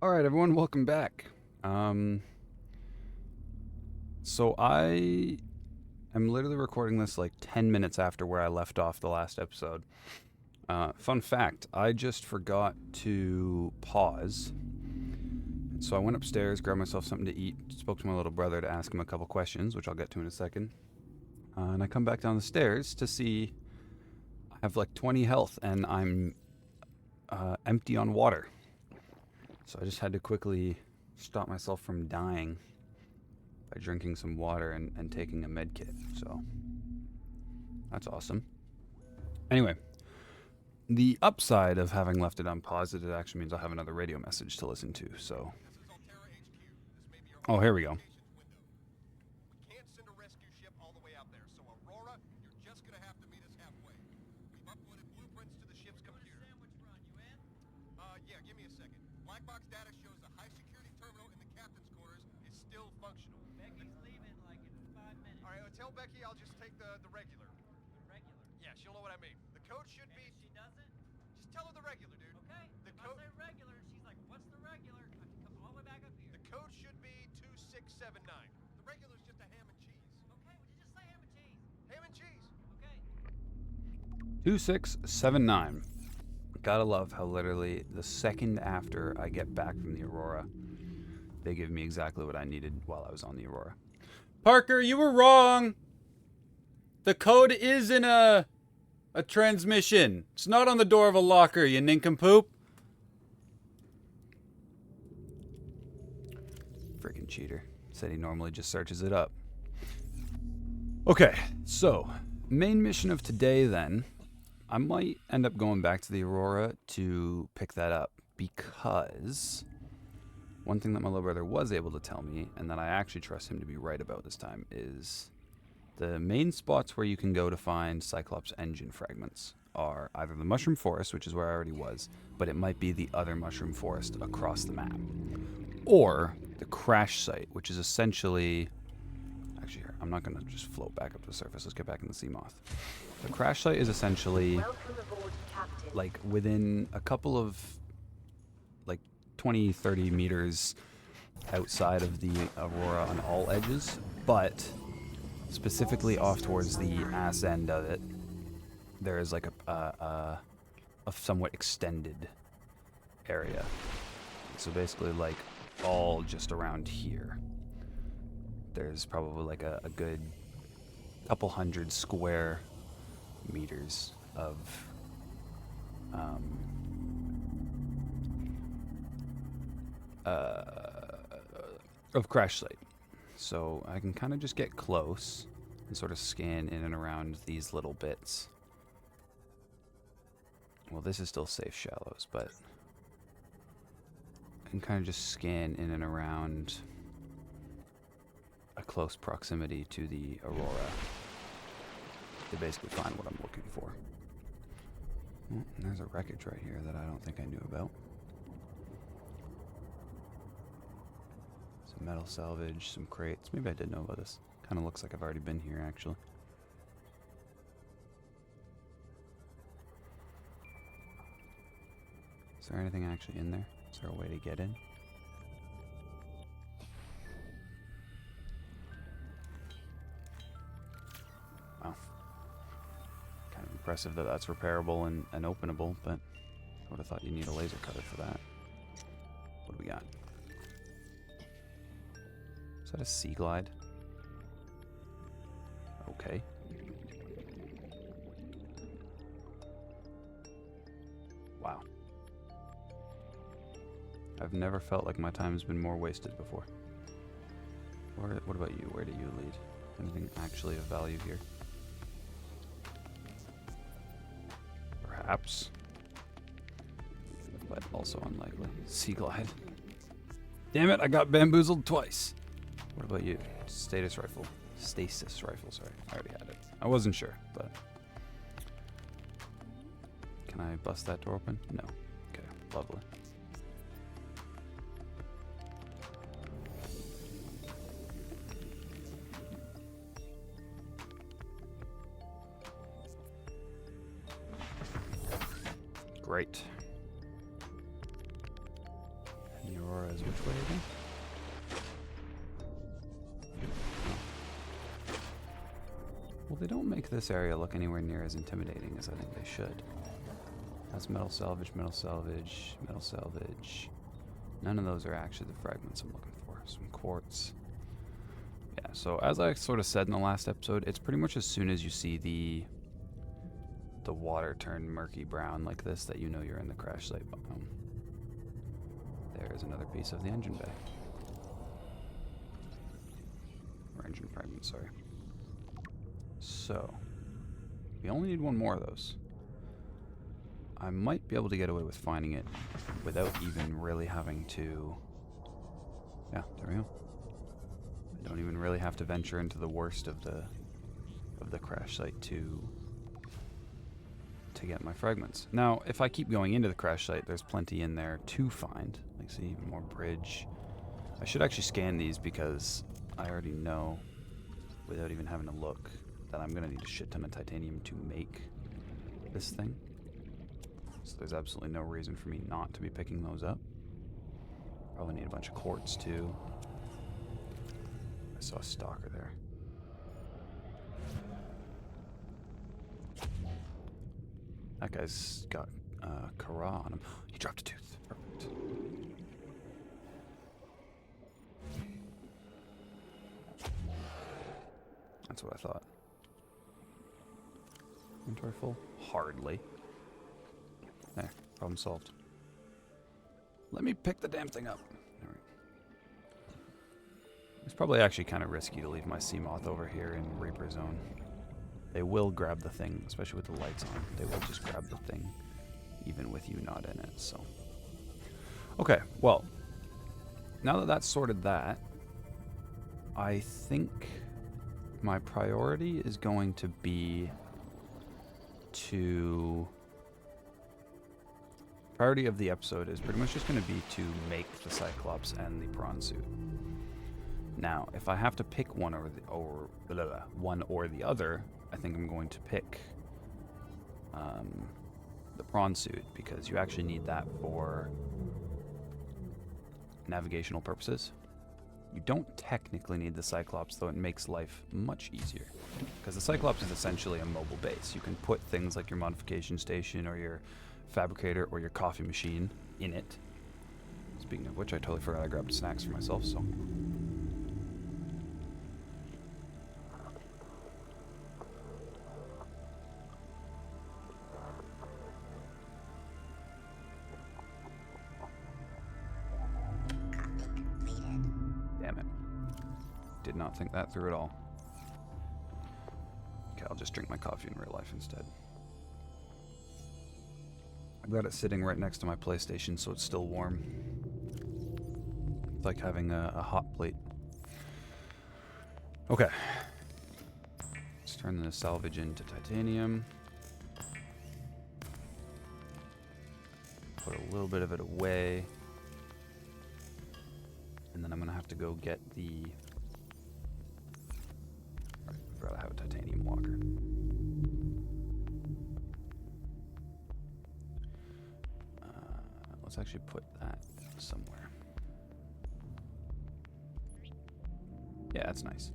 Alright, everyone, welcome back. So I am literally recording this like 10 minutes after where I left off the last episode. Fun fact, I just forgot to pause. So I went upstairs, grabbed myself something to eat, spoke to my little brother to ask him a couple questions, which I'll get to in a second. And I come back down the stairs to see I have like 20 health and I'm empty on water. So I just had to quickly stop myself from dying by drinking some water and taking a med kit. So that's awesome. Anyway, the upside of having left it unpaused is it actually means I'll have another radio message to listen to. So, oh, here we go. We can't send a rescue ship all the way out there, so Aurora, you're just gonna have to meet us halfway. We've uploaded blueprints to the ship's computer. Yeah, give me a second. Black box data shows the high security terminal in the captain's quarters is still functional. Becky's leaving like in 5 minutes. All right, tell Becky I'll just take the regular. The regular. Yeah, she'll know what I mean. The code should And be. if she doesn't, Just tell her the regular, dude. okay. The If I code. say regular, she's like, what's the regular? I have to come all the way back up here. The code should be 2679. The regular's just a ham and cheese. Okay, would you just say ham and cheese? Ham and cheese. Okay. 2679. Gotta love how literally the second after I get back from the Aurora, they give me exactly what I needed while I was on the Aurora. Parker, you were wrong. The code is in a transmission. It's not on the door of a locker, you nincompoop. Freaking cheater. Said he normally just searches it up. Okay, so main mission of today then. I might end up going back to the Aurora to pick that up because one thing that my little brother was able to tell me, and that I actually trust him to be right about this time, is the main spots where you can go to find Cyclops engine fragments are either the Mushroom Forest, which is where I already was, but it might be the other Mushroom Forest across the map, or the crash site, which is essentially... Actually, here, I'm not going to just float back up to the surface. Let's get back in the sea moth. The crash site is essentially like within a couple of like 20-30 meters outside of the Aurora on all edges, but specifically off towards the ass end of it, there is like a somewhat extended area. So basically like all just around here. There's probably like a good couple hundred square meters of crash site. So I can kind of just get close and sort of scan in and around these little bits. Well, this is still safe shallows, but I can kind of just scan in and around a close proximity to the Aurora to basically find what I'm looking for. Oh, and there's a wreckage right here that I don't think I knew about. Some metal salvage, some crates. Maybe I did know about this. Kind of looks like I've already been here, actually. Is there anything actually in there? Is there a way to get in? Wow. Kind of impressive that that's repairable and openable, but I would have thought you need a laser cutter for that. What do we got? Is that a sea glide? Okay. Wow. I've never felt like my time has been more wasted before. What about you? Where do you lead? Anything actually of value here? Perhaps. But also unlikely. Sea glide. Damn it, I got bamboozled twice. What about you? Stasis rifle, sorry. I already had it. I wasn't sure, but... Can I bust that door open? No. Okay, lovely. Great. Aurora is which way again? Well, they don't make this area look anywhere near as intimidating as I think they should. That's metal salvage, metal salvage, metal salvage. None of those are actually the fragments I'm looking for. Some quartz. Yeah, so as I sort of said in the last episode, it's pretty much as soon as you see the water turn murky brown like this that you know you're in the crash site biome. There's another piece of the engine bay. Or engine fragment, sorry. So, we only need one more of those. I might be able to get away with finding it without even really having to... Yeah, there we go. I don't even really have to venture into the worst of the crash site to get my fragments. Now, if I keep going into the crash site, there's plenty in there to find. Like, see, even more bridge. I should actually scan these because I already know, without even having to look, that I'm going to need a shit ton of titanium to make this thing. So there's absolutely no reason for me not to be picking those up. Probably need a bunch of quartz too. I saw a stalker there. That guy's got Kara on him. He dropped a tooth. Perfect. That's what I thought. Inventory full? Hardly. There, problem solved. Let me pick the damn thing up. All right. It's probably actually kind of risky to leave my Seamoth over here in Reaper Zone. They will grab the thing, especially with the lights on. They will just grab the thing, even with you not in it, so. Okay, well, now that that's sorted that, I think my priority is going to be to... Priority of the episode is pretty much just going to be to make the Cyclops and the prawn suit. Now, if I have to pick one or the other, I think I'm going to pick the prawn suit because you actually need that for navigational purposes. You don't technically need the Cyclops, though it makes life much easier. Because the Cyclops is essentially a mobile base. You can put things like your modification station or your fabricator or your coffee machine in it. Speaking of which, I totally forgot I grabbed snacks for myself, so... Damn it. Did not think that through at all. Okay, I'll just drink my coffee in real life instead. I've got it sitting right next to my PlayStation, so it's still warm. It's like having a hot plate. Okay. Let's turn the salvage into titanium. Put a little bit of it away. And then I'm going to have to go get the... I forgot I have a titanium walker. Let's actually put that somewhere. Yeah, that's nice.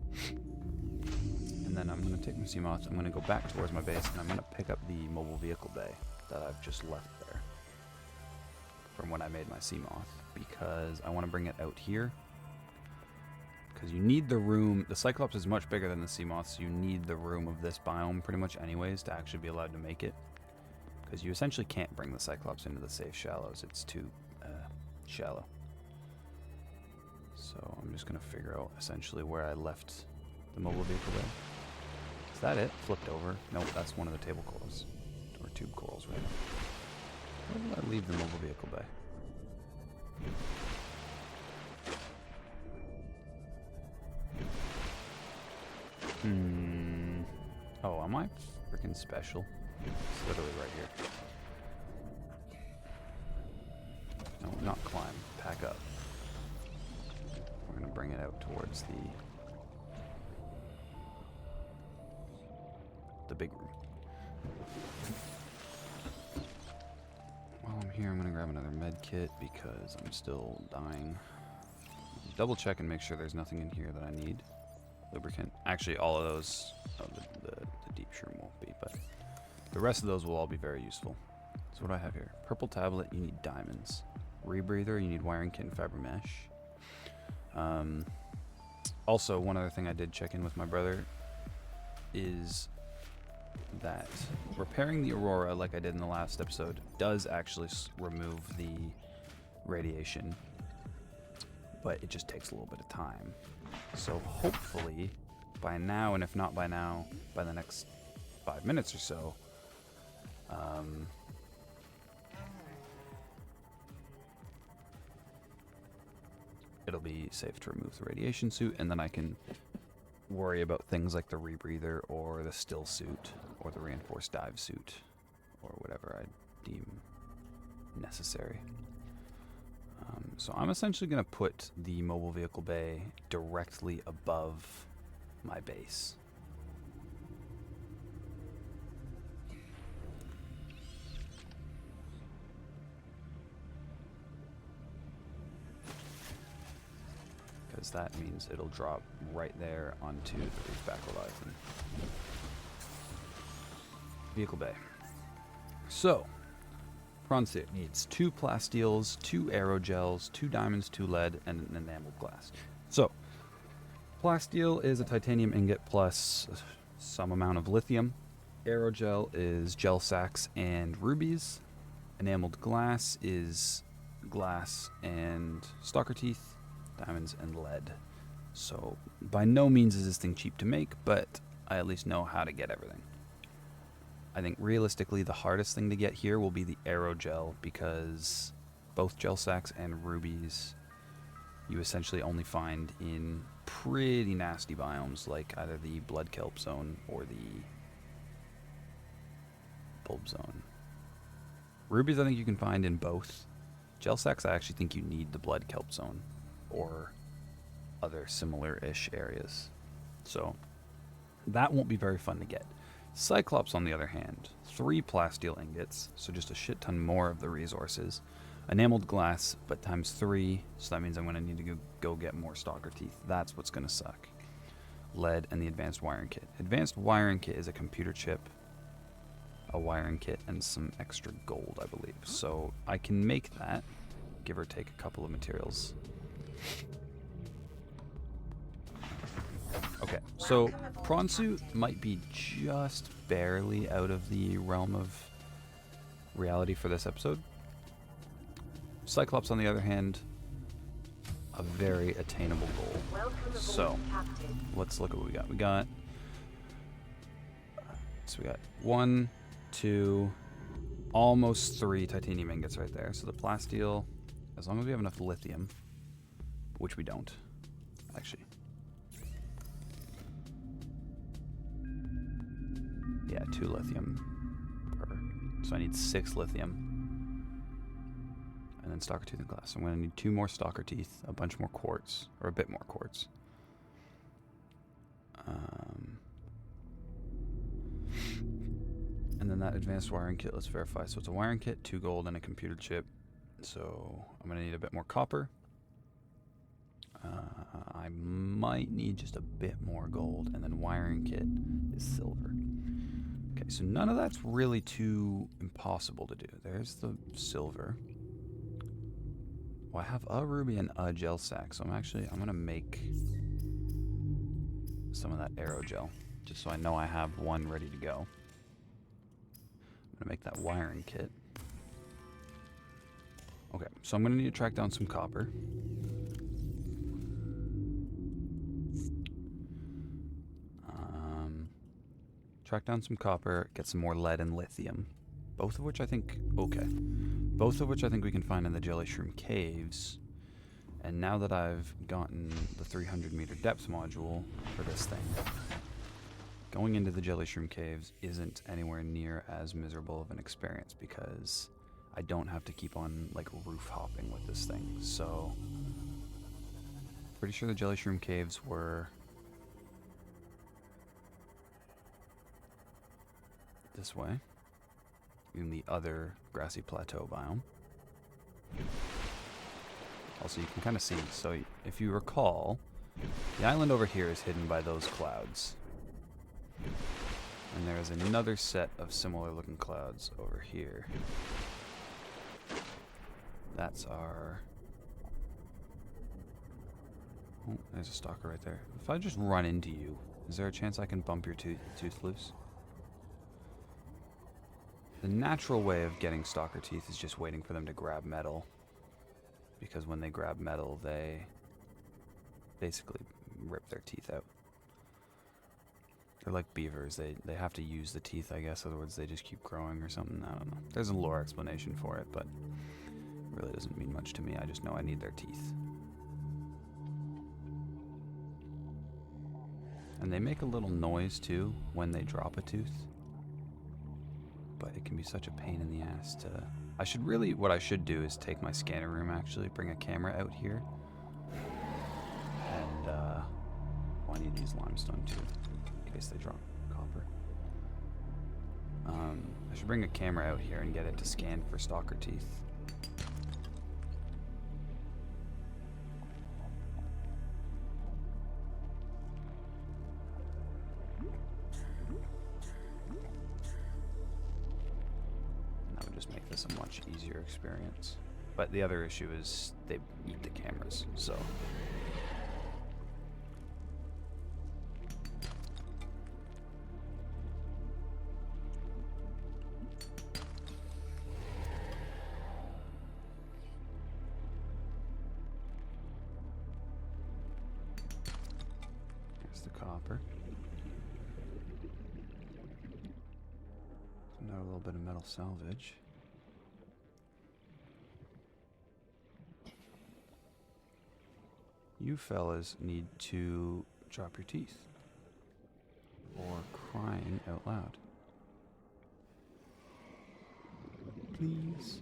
And then I'm going to take my Seamoth, I'm going to go back towards my base, and I'm going to pick up the mobile vehicle bay that I've just left there from when I made my Seamoth, because I want to bring it out here. Because you need the room. The Cyclops is much bigger than the Seamoth, so you need the room of this biome pretty much anyways to actually be allowed to make it. Because you essentially can't bring the Cyclops into the safe shallows. It's too shallow. So I'm just going to figure out essentially where I left the mobile vehicle bay. Is that it? Flipped over? Nope, that's one of the table corals. Or tube corals, right? Where did I leave the mobile vehicle bay? Oh, am I freaking special? It's literally right here. No, not climb. Pack up. We're going to bring it out towards the big room. While I'm here, I'm gonna grab another med kit because I'm still dying. Double check and make sure there's nothing in here that I need. Lubricant. Actually, all of those, the deep shroom won't be, but the rest of those will all be very useful. So what do I have here? Purple tablet, you need diamonds. Rebreather, you need wiring kit and fiber mesh. Also, one other thing I did check in with my brother is that repairing the Aurora, like I did in the last episode, does actually remove the radiation, but it just takes a little bit of time. So hopefully by now, and if not by now, by the next 5 minutes or so, it'll be safe to remove the radiation suit, and then I can worry about things like the rebreather or the still suit or the reinforced dive suit or whatever I deem necessary. So I'm essentially going to put the mobile vehicle bay directly above my base. Because that means it'll drop right there onto the reef back Leviathan. Vehicle bay. So, prawn suit needs 2 plastiels, 2 aerogels, 2 diamonds, 2 lead, and an enameled glass. So, plasteel is a titanium ingot plus some amount of lithium. Aerogel is gel sacks and rubies. Enameled glass is glass and stalker teeth, diamonds, and lead. So by no means is this thing cheap to make, but I at least know how to get everything. I think realistically the hardest thing to get here will be the aerogel, because both gel sacks and rubies you essentially only find in pretty nasty biomes like either the blood kelp zone or the bulb zone. Rubies I think you can find in both. Gel sacks I actually think you need the blood kelp zone or other similar-ish areas. So that won't be very fun to get. Cyclops, on the other hand, 3 plasteel ingots, so just a shit ton more of the resources. Enameled glass, but times 3, so that means I'm going to need to go get more stalker teeth. That's what's going to suck. Lead and the advanced wiring kit. Advanced wiring kit is a computer chip, a wiring kit, and some extra gold, I believe. So I can make that, give or take a couple of materials. Okay, so prawn suit might be just barely out of the realm of reality for this episode. Cyclops, on the other hand, a very attainable goal. So let's look at what we got. So we got 1, 2, almost 3 titanium ingots right there. So the plasteel, as long as we have enough lithium, which we don't, actually. Yeah, 2 lithium per. So I need 6 lithium. And then stalker tooth and glass. I'm going to need 2 more stalker teeth, a bunch more quartz, or a bit more quartz. And then that advanced wiring kit, let's verify. So it's a wiring kit, 2 gold, and a computer chip. So I'm going to need a bit more copper. I might need just a bit more gold, and then wiring kit is silver. Okay, so none of that's really too impossible to do. There's the silver. Well, I have a ruby and a gel sack, so I'm gonna make some of that aerogel, just so I know I have one ready to go. I'm gonna make that wiring kit. Okay, so I'm gonna need to track down some copper. Track down some copper, get some more lead and lithium. Both of which I think we can find in the Jelly Shroom Caves. And now that I've gotten the 300 meter depth module for this thing, going into the Jelly Shroom Caves isn't anywhere near as miserable of an experience because I don't have to keep on like roof hopping with this thing. So pretty sure the Jelly Shroom Caves were this way in the other grassy plateau biome. Also, you can kind of see. So if you recall, the island over here is hidden by those clouds. And there is another set of similar looking clouds over here. That's our... Oh, there's a stalker right there. If I just run into you, is there a chance I can bump your tooth loose? The natural way of getting stalker teeth is just waiting for them to grab metal. Because when they grab metal, they basically rip their teeth out. They're like beavers. They have to use the teeth, I guess. Otherwise, they just keep growing or something. I don't know. There's a lore explanation for it, but it really doesn't mean much to me. I just know I need their teeth. And they make a little noise, too, when they drop a tooth. But it can be such a pain in the ass to... what I should do is take my scanner room, actually, bring a camera out here. And, I need to use limestone, too. In case they drop copper. I should bring a camera out here and get it to scan for stalker teeth. And that would just make this a much easier experience. But the other issue is they eat the cameras, so... Copper. So now a little bit of metal salvage. You fellas need to drop your teeth. Or crying out loud. Please.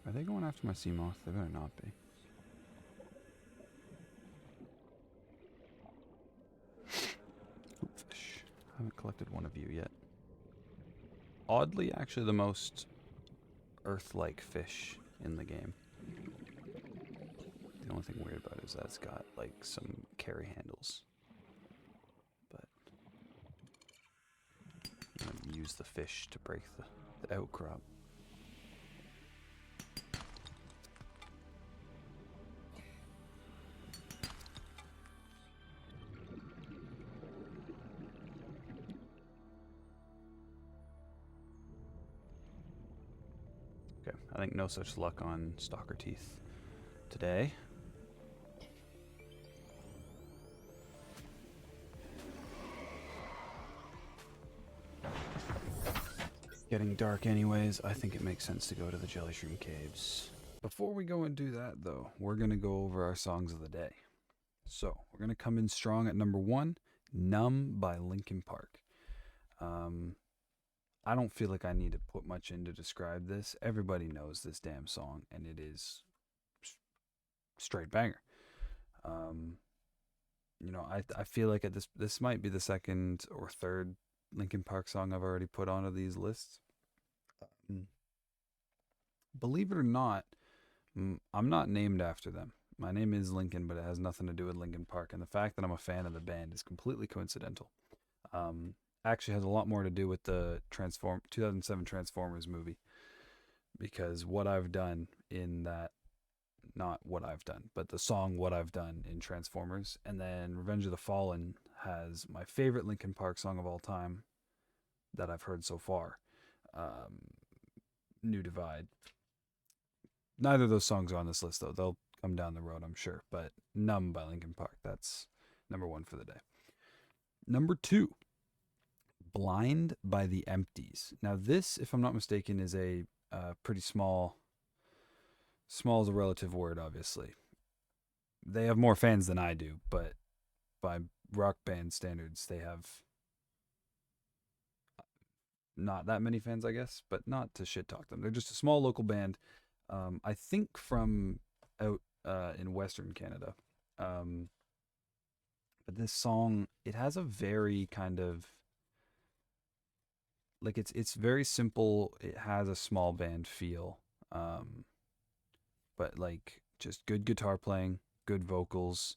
Are they going after my sea moth? They better not be. Fish. I haven't collected one of you yet. Oddly, actually the most Earth-like fish in the game. The only thing weird about it is that it's got like some carry handles. But I'm gonna use the fish to break the outcrop. Okay, I think no such luck on stalker teeth today. Getting dark anyways, I think it makes sense to go to the Jelly Shroom Caves. Before we go and do that though, we're going to go over our songs of the day. So, we're going to come in strong at number 1, Numb by Linkin Park. I don't feel like I need to put much in to describe this. Everybody knows this damn song, and it is straight banger. You know, I feel like this might be the second or third Linkin Park song I've already put onto these lists. Believe it or not, I'm not named after them. My name is Lincoln, but it has nothing to do with Linkin Park, and the fact that I'm a fan of the band is completely coincidental. Actually has a lot more to do with the 2007 Transformers movie, because what I've done in that, not what I've done, but the song What I've Done in Transformers, and then Revenge of the Fallen has my favorite Linkin Park song of all time that I've heard so far, New Divide. Neither of those songs are on this list though. They'll come down the road, I'm sure, but Numb by Linkin Park, that's number 1 for the day. Number 2, Blind by the Empties. Now this, if I'm not mistaken, is a pretty small is a relative word, obviously. They have more fans than I do, but by rock band standards, they have not that many fans, I guess, but not to shit talk them. They're just a small local band, I think from out in Western Canada. But this song, it has a very kind of, like, it's very simple. It has a small band feel. But like just good guitar playing, good vocals,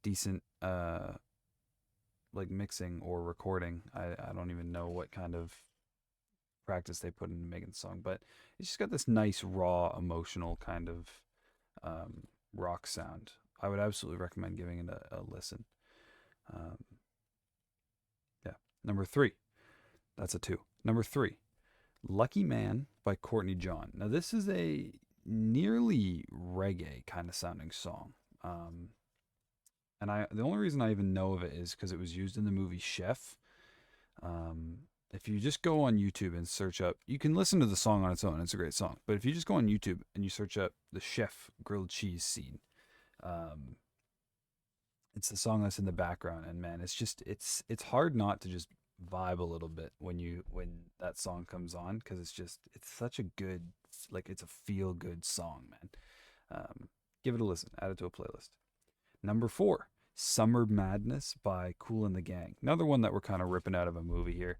decent like mixing or recording. I don't even know what kind of practice they put into making the song, but it's just got this nice raw emotional kind of rock sound. I would absolutely recommend giving it a listen. Um, yeah. Number 3. That's a 2. Number 3. Lucky Man by Courtney John. Now this is a nearly reggae kind of sounding song. And the only reason I even know of it is because it was used in the movie Chef. If you just go on YouTube and search up, you can listen to the song on its own. It's a great song. But if you just go on YouTube and you search up the Chef grilled cheese scene, it's the song that's in the background. And man, it's hard not to just vibe a little bit when that song comes on, because it's such a good, like, it's a feel good song, man. Give it a listen. Add it to a playlist. Number 4, Summer Madness by Kool and the Gang. Another one that we're kind of ripping out of a movie here.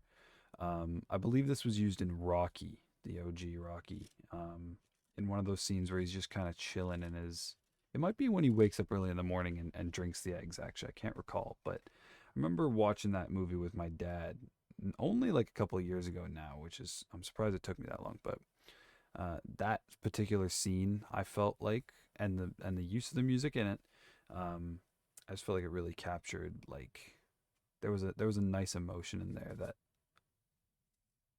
I believe this was used in Rocky, the OG Rocky, in one of those scenes where he's just kind of chilling in his... It might be when he wakes up early in the morning and drinks the eggs, actually. I can't recall, but I remember watching that movie with my dad only like a couple of years ago now, which is... I'm surprised it took me that long, but that particular scene, I felt like, and the use of the music in it, I just felt like it really captured, like, there was a nice emotion in there that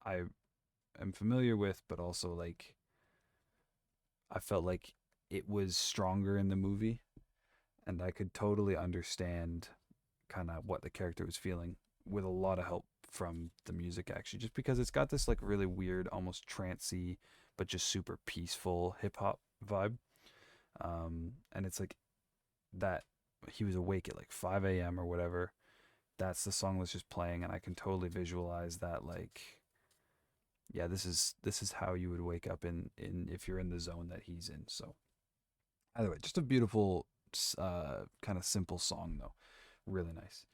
I am familiar with, but also like I felt like it was stronger in the movie, and I could totally understand kind of what the character was feeling with a lot of help from the music, actually, just because it's got this like really weird, almost trancey, but just super peaceful hip hop vibe. And it's like that he was awake at like 5 a.m. or whatever. That's the song that's just playing, and I can totally visualize that, like, yeah, this is how you would wake up in if you're in the zone that he's in. So either way, just a beautiful kind of simple song though, really nice.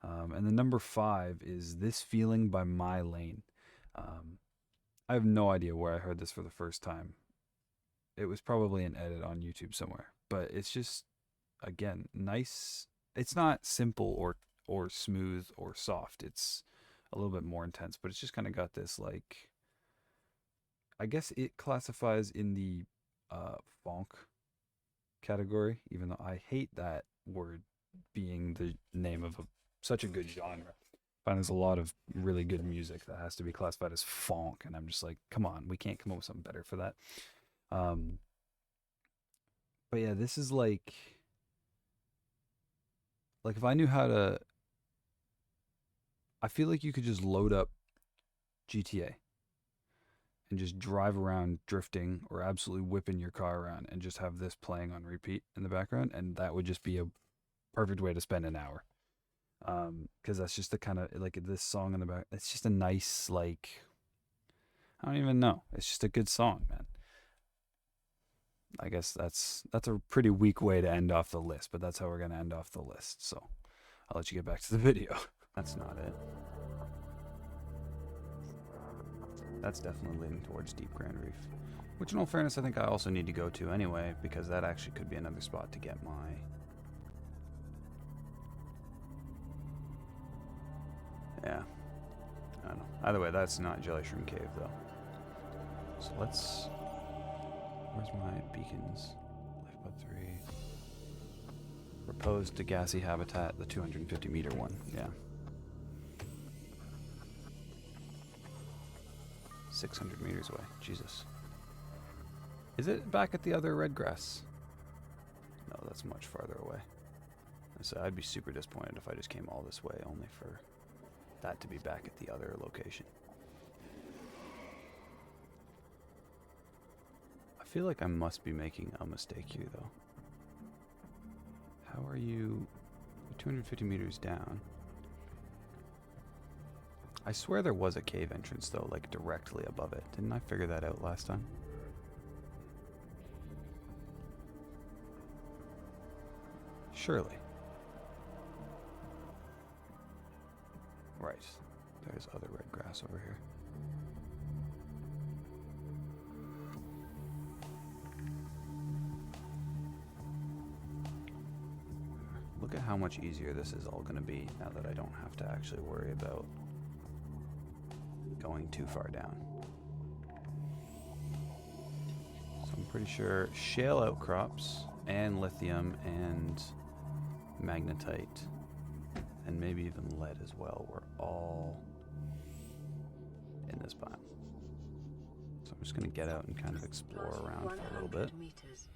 And the number 5 is This Feeling by My Lane. I have no idea where I heard this for the first time. It was probably an edit on YouTube somewhere, but it's just, again, nice. It's not simple or smooth or soft. It's a little bit more intense, but it's just kind of got this, like, I guess it classifies in the funk category, even though I hate that word being the name of such a good genre. I find there's a lot of really good music that has to be classified as funk, and I'm just like, come on, we can't come up with something better for that. But yeah, this is like if I knew how to, I feel like you could just load up GTA and just drive around drifting or absolutely whipping your car around and just have this playing on repeat in the background, and that would just be a perfect way to spend an hour. Because that's just the kind of, like, this song in the back, it's just a nice, like, I don't even know, it's just a good song, man. I guess that's a pretty weak way to end off the list, but that's how we're going to end off the list. So I'll let you get back to the video. That's not it. That's definitely leaning towards Deep Grand Reef, which in all fairness I think I also need to go to anyway, because that actually could be another spot to get my... Yeah, I don't know. Either way, that's not Jelly Shroom Cave though. So let's... Where's my beacons? Lifeboat 3. Proposed to gassy habitat, the 250 meter one, yeah. 600 meters away, Jesus. Is it back at the other red grass? No, that's much farther away. So I'd be super disappointed if I just came all this way only for that to be back at the other location. I feel like I must be making a mistake here, though. How are you 250 meters down? I swear there was a cave entrance, though, like directly above it. Didn't I figure that out last time? Surely. Right. There's other red grass over here. Look at how much easier this is all going to be now that I don't have to actually worry about going too far down. So I'm pretty sure shale outcrops and lithium and magnetite and maybe even lead as well were all in this biome. So I'm just going to get out and kind of explore around for a little bit. Meters.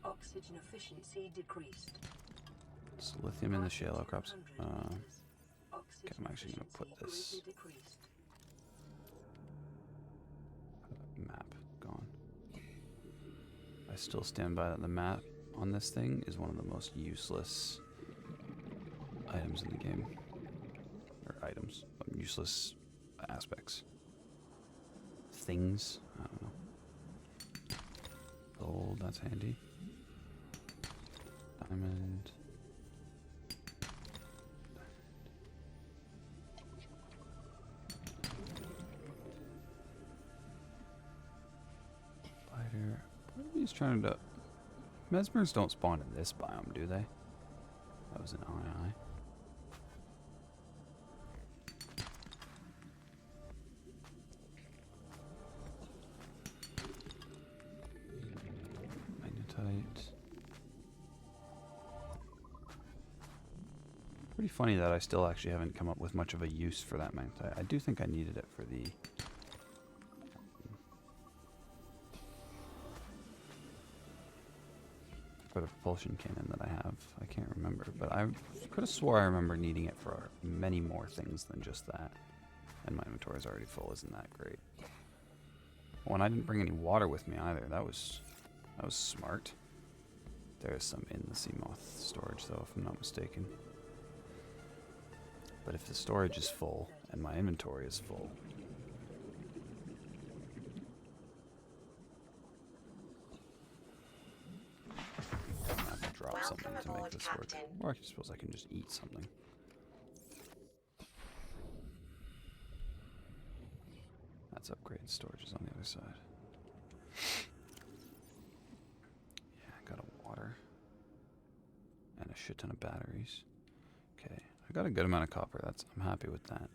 Oxygen efficiency decreased. So lithium in the shale outcrops. Okay, I'm actually going to put this map gone. I still stand by that the map on this thing is one of the most useless items in the game. Or items. Useless aspects. Things. I don't know. Gold, that's handy. Diamond. Spider. What are these trying to... Mesmers don't spawn in this biome, do they? That was an eye. Magnetite. Pretty funny that I still actually haven't come up with much of a use for that magnetite. I do think I needed it for the... for the propulsion cannon that I have. I can't remember, but I could have swore I remember needing it for many more things than just that. And my inventory is already full. Isn't that great? Oh, and I didn't bring any water with me either. That was smart. There is some in the sea moth storage, though, if I'm not mistaken. But if the storage is full and my inventory is full, I'm gonna have to drop something to make this work. Or I suppose I can just eat something. That's upgraded. Storage is on the other side. Yeah, I got a water. And a shit ton of batteries. Okay, I got a good amount of copper. I'm happy with that.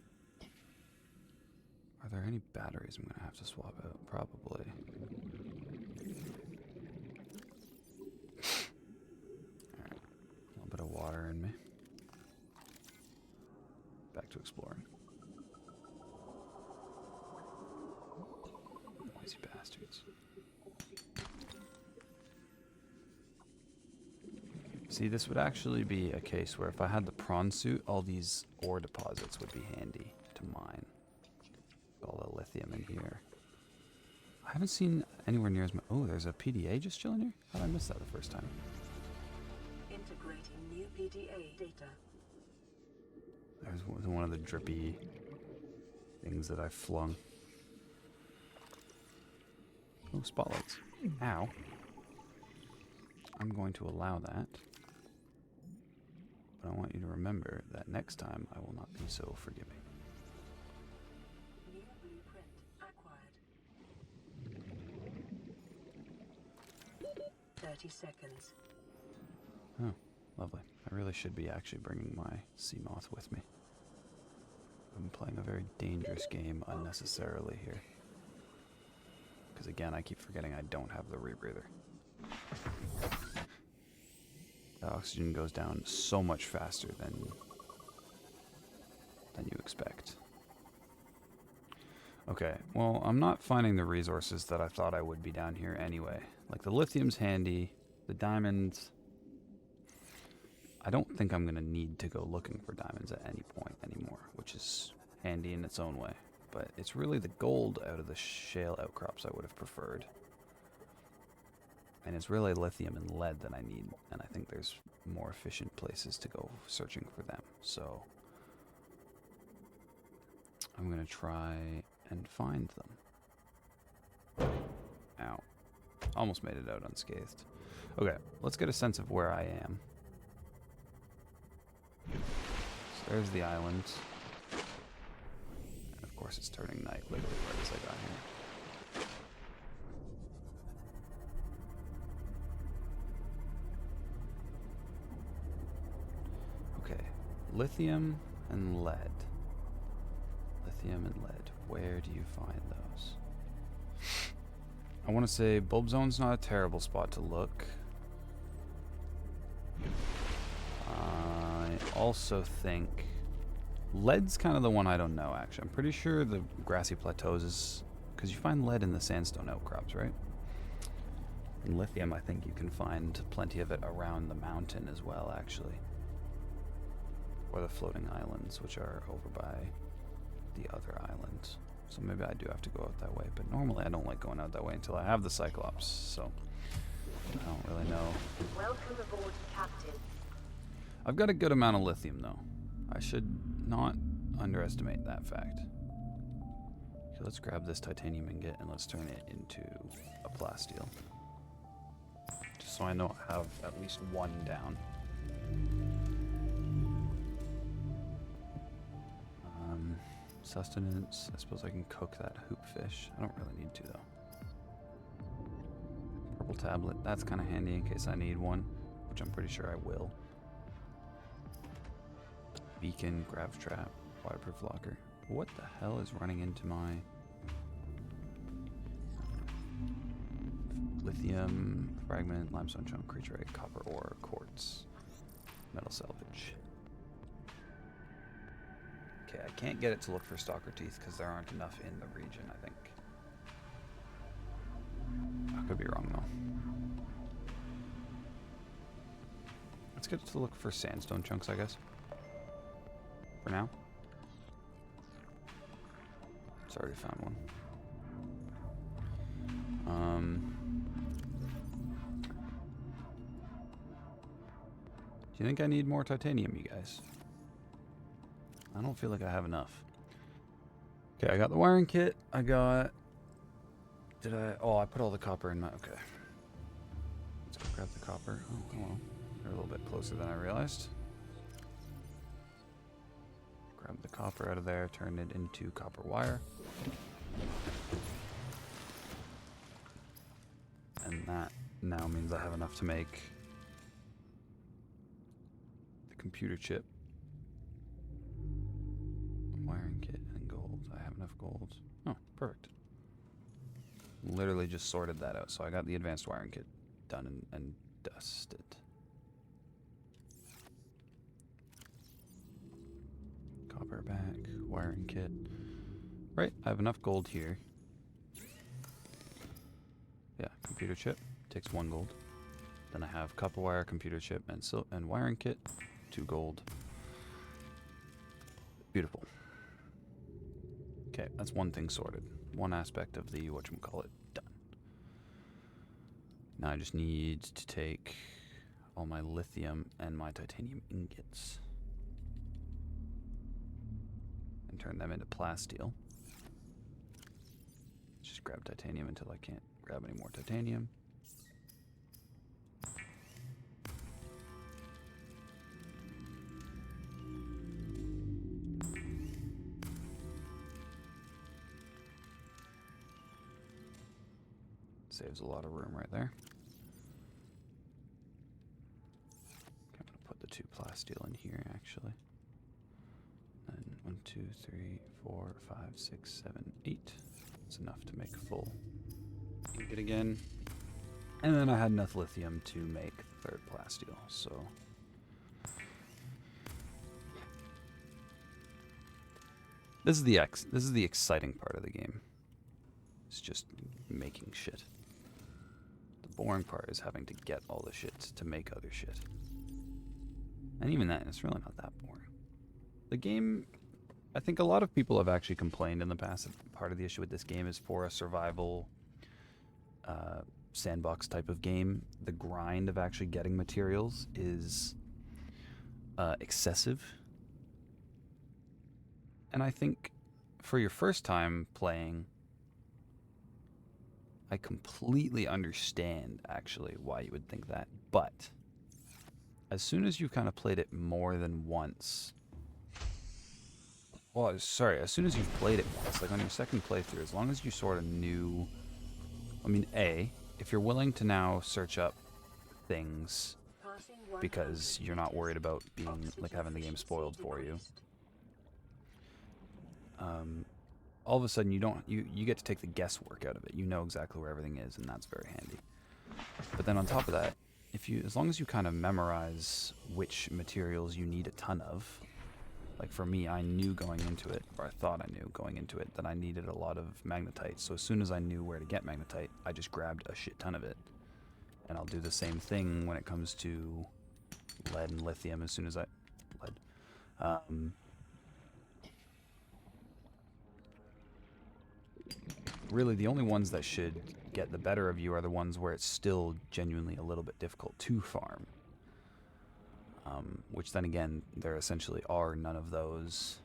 Are there any batteries I'm gonna have to swap out? Probably. Alright, a little bit of water in me. Back to exploring. Noisy bastards. See, this would actually be a case where if I had the prawn suit, all these ore deposits would be handy to mine. All the lithium in here. I haven't seen anywhere near as much. Oh, there's a PDA just chilling here? How did I miss that the first time? Integrating new PDA data. There's one of the drippy things that I flung. Oh, spotlights. Ow. I'm going to allow that. But I want you to remember that next time I will not be so forgiving. New blueprint acquired. 30 seconds. Oh, lovely. I really should be actually bringing my sea moth with me. I'm playing a very dangerous game unnecessarily here. Because again, I keep forgetting I don't have the rebreather. The oxygen goes down so much faster than you expect. Okay, well, I'm not finding the resources that I thought I would be down here anyway. Like, the lithium's handy, the diamonds... I don't think I'm going to need to go looking for diamonds at any point anymore, which is handy in its own way. But it's really the gold out of the shale outcrops I would have preferred. And it's really lithium and lead that I need, and I think there's more efficient places to go searching for them. So I'm going to try and find them. Ow. Almost made it out unscathed. Okay, let's get a sense of where I am. So there's the island. And of course it's turning night literally right as I got here. lithium and lead. Lithium and lead. Where do you find those? I want to say bulb zone's not a terrible spot to look. I also think lead's kind of the one I don't know, actually. I'm pretty sure the grassy plateaus is... because you find lead in the sandstone outcrops, right? And lithium, I think you can find plenty of it around the mountain as well, actually. Or the floating islands, which are over by the other islands. So maybe I do have to go out that way. But normally I don't like going out that way until I have the Cyclops. So I don't really know. Welcome aboard, Captain. I've got a good amount of lithium, though. I should not underestimate that fact. Okay, let's grab this titanium ingot and let's turn it into a plasteel. Just so I know I have at least one down. Sustenance. I suppose I can cook that hoop fish. I don't really need to, though. Purple tablet. That's kind of handy in case I need one, which I'm pretty sure I will. Beacon, grav trap, waterproof locker. What the hell is running into my lithium fragment, limestone chunk, creature egg, copper ore, quartz, metal salvage. Okay, I can't get it to look for stalker teeth because there aren't enough in the region, I think. I could be wrong, though. Let's get it to look for sandstone chunks, I guess. For now. It's already found one. Do you think I need more titanium, you guys? I don't feel like I have enough. Okay, I got the wiring kit. I got... Did I... Oh, I put all the copper in my... Okay. Let's go grab the copper. Oh, hello. They're a little bit closer than I realized. Grab the copper out of there, turn it into copper wire. And that now means I have enough to make the computer chip. Wiring kit and gold. I have enough gold. Oh, perfect. Literally just sorted that out. So I got the advanced wiring kit done and dusted. Copper back, wiring kit. Right, I have enough gold here. Yeah, computer chip takes 1 gold. Then I have copper wire, computer chip, and wiring kit, 2 gold. Beautiful. Okay, that's one thing sorted. One aspect of the whatchamacallit done. Now I just need to take all my lithium and my titanium ingots and turn them into plasteel. Just grab titanium until I can't grab any more titanium. Saves a lot of room right there. Okay, I'm gonna put the 2 plasteel in here actually. And 1, 2, 3, 4, 5, 6, 7, 8. It's enough to make a full ingot again. And then I had enough lithium to make the 3rd plasteel, so this is the exciting part of the game. It's just making shit. The boring part is having to get all the shit to make other shit. And even that, it's really not that boring. The game, I think a lot of people have actually complained in the past that part of the issue with this game is for a survival sandbox type of game. The grind of actually getting materials is excessive. And I think for your first time playing, I completely understand, actually, why you would think that. But as soon as you've kind of played it more than once... Well, sorry, as soon as you've played it once, like on your second playthrough, as long as you sort of knew... I mean, A, if you're willing to now search up things because you're not worried about being like having the game spoiled for you. All of a sudden you get to take the guesswork out of it. You know exactly where everything is, and that's very handy. But then on top of that, as long as you kind of memorize which materials you need a ton of, like for me, I knew going into it, or I thought I knew going into it, that I needed a lot of magnetite. So as soon as I knew where to get magnetite, I just grabbed a shit ton of it. And I'll do the same thing when it comes to lead and lithium as soon as really, the only ones that should get the better of you are the ones where it's still genuinely a little bit difficult to farm. Which then again, there essentially are none of those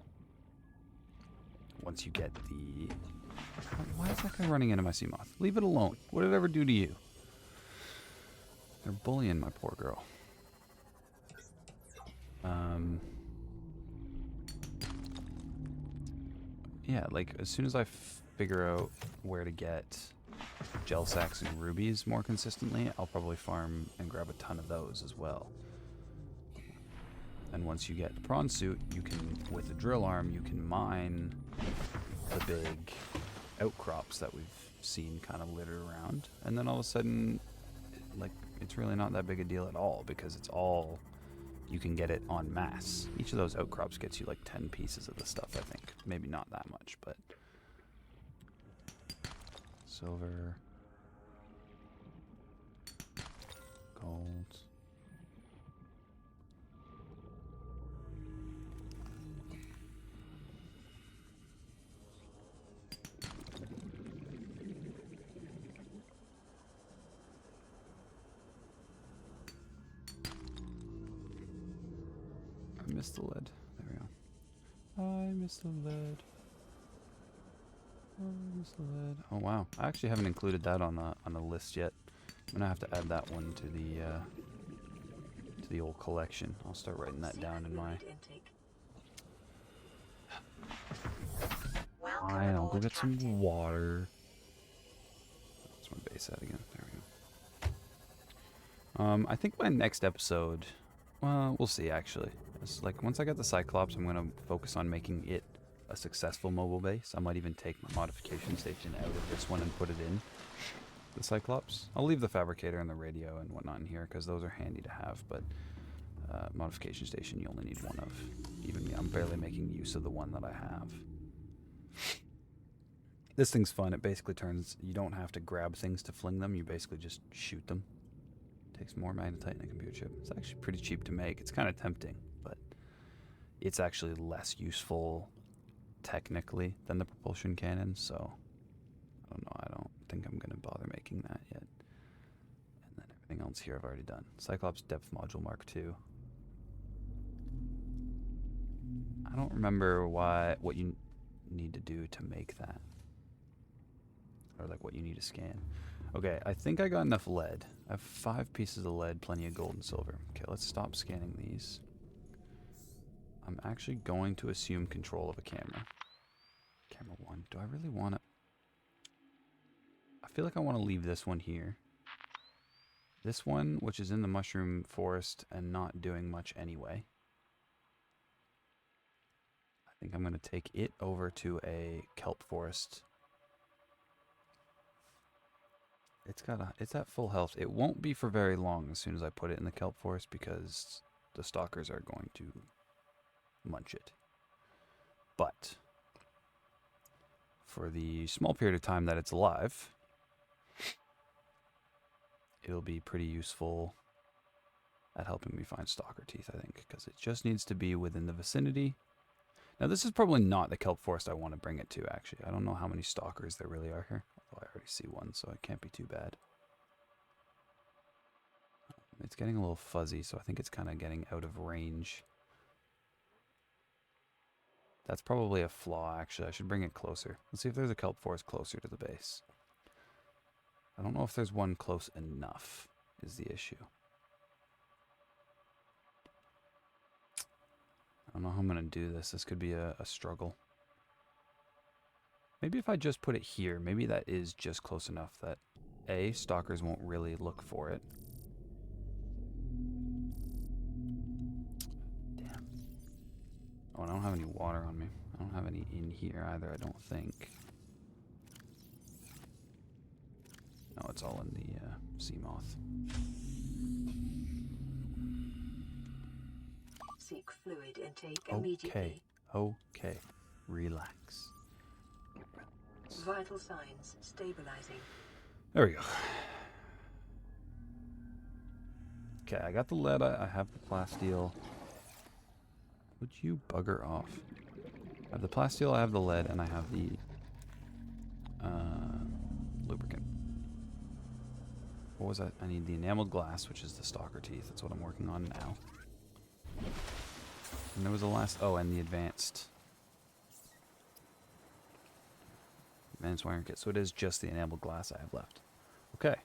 once you get the... Why is that guy running into my sea moth? Leave it alone. What did it ever do to you? They're bullying my poor girl. Yeah, like as soon as I figure out where to get gel sacks and rubies more consistently, I'll probably farm and grab a ton of those as well. And once you get the prawn suit, you can, with the drill arm, you can mine the big outcrops that we've seen kind of littered around. And then all of a sudden, like, it's really not that big a deal at all, because it's all, you can get it en masse. Each of those outcrops gets you like 10 pieces of the stuff, I think. Maybe not that much, but... Silver. Gold. I missed the lead. There we go. I missed the lead. I missed the lead. Oh wow! I actually haven't included that on the list yet. I'm gonna have to add that one to the old collection. I'll start writing that down in my. Fine, I'll go get some water. That's my base at again. There we go. I think my next episode. Well, we'll see actually. It's like once I get the Cyclops, I'm gonna focus on making it a successful mobile base. I might even take my modification station out of this one and put it in the Cyclops. I'll leave the fabricator and the radio and whatnot in here because those are handy to have, but modification station you only need one of. Even me, I'm barely making use of the one that I have. This thing's fun. It basically turns, you don't have to grab things to fling them, you basically just shoot them. Takes more magnetite than a computer chip. It's actually pretty cheap to make. It's kind of tempting, but it's actually less useful technically than the propulsion cannon, so I don't know. I don't think I'm going to bother making that yet. And then everything else here I've already done. Cyclops depth module Mark II. I don't remember what you need to do to make that, or like what you need to scan. Okay, I think I got enough lead. I have 5 pieces of lead, plenty of gold and silver. Okay, let's stop scanning these. I'm actually going to assume control of a camera. Camera 1. Do I really want to... I feel like I want to leave this one here. This one, which is in the mushroom forest and not doing much anyway. I think I'm going to take it over to a kelp forest. It's at full health. It won't be for very long as soon as I put it in the kelp forest because the stalkers are going to munch it. But for the small period of time that it's alive, it'll be pretty useful at helping me find stalker teeth, I think, because it just needs to be within the vicinity. Now, this is probably not the kelp forest I want to bring it to, actually. I don't know how many stalkers there really are here. Although I already see one, so it can't be too bad. It's getting a little fuzzy, so I think it's kind of getting out of range. That's probably a flaw, actually. I should bring it closer. Let's see if there's a kelp forest closer to the base. I don't know if there's one close enough, is the issue. I don't know how I'm going to do this. This could be a struggle. Maybe if I just put it here, maybe that is just close enough that A, stalkers won't really look for it. have any water on me. I don't have any in here either, I don't think. No, it's all in the sea moth. Seek fluid intake immediately. Okay. Relax. Vital signs stabilizing. There we go. Okay, I got the lead, I have the plasteel. Would you bugger off? I have the plasteel, I have the lead, and I have the lubricant. What was that? I need the enameled glass, which is the stalker teeth. That's what I'm working on now. And there was the last... Oh, and the advanced wiring kit. So it is just the enameled glass I have left. Okay.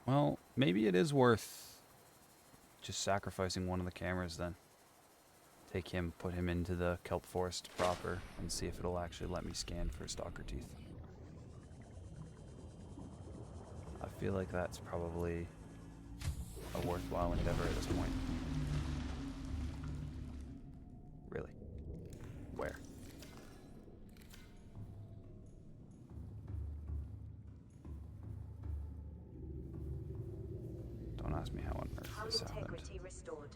Well, maybe it is worth just sacrificing one of the cameras then. Take him, put him into the kelp forest proper, and see if it'll actually let me scan for stalker teeth. I feel like that's probably a worthwhile endeavor at this point. Really? Where? Don't ask me how on earth Hull this happened. integrity restored.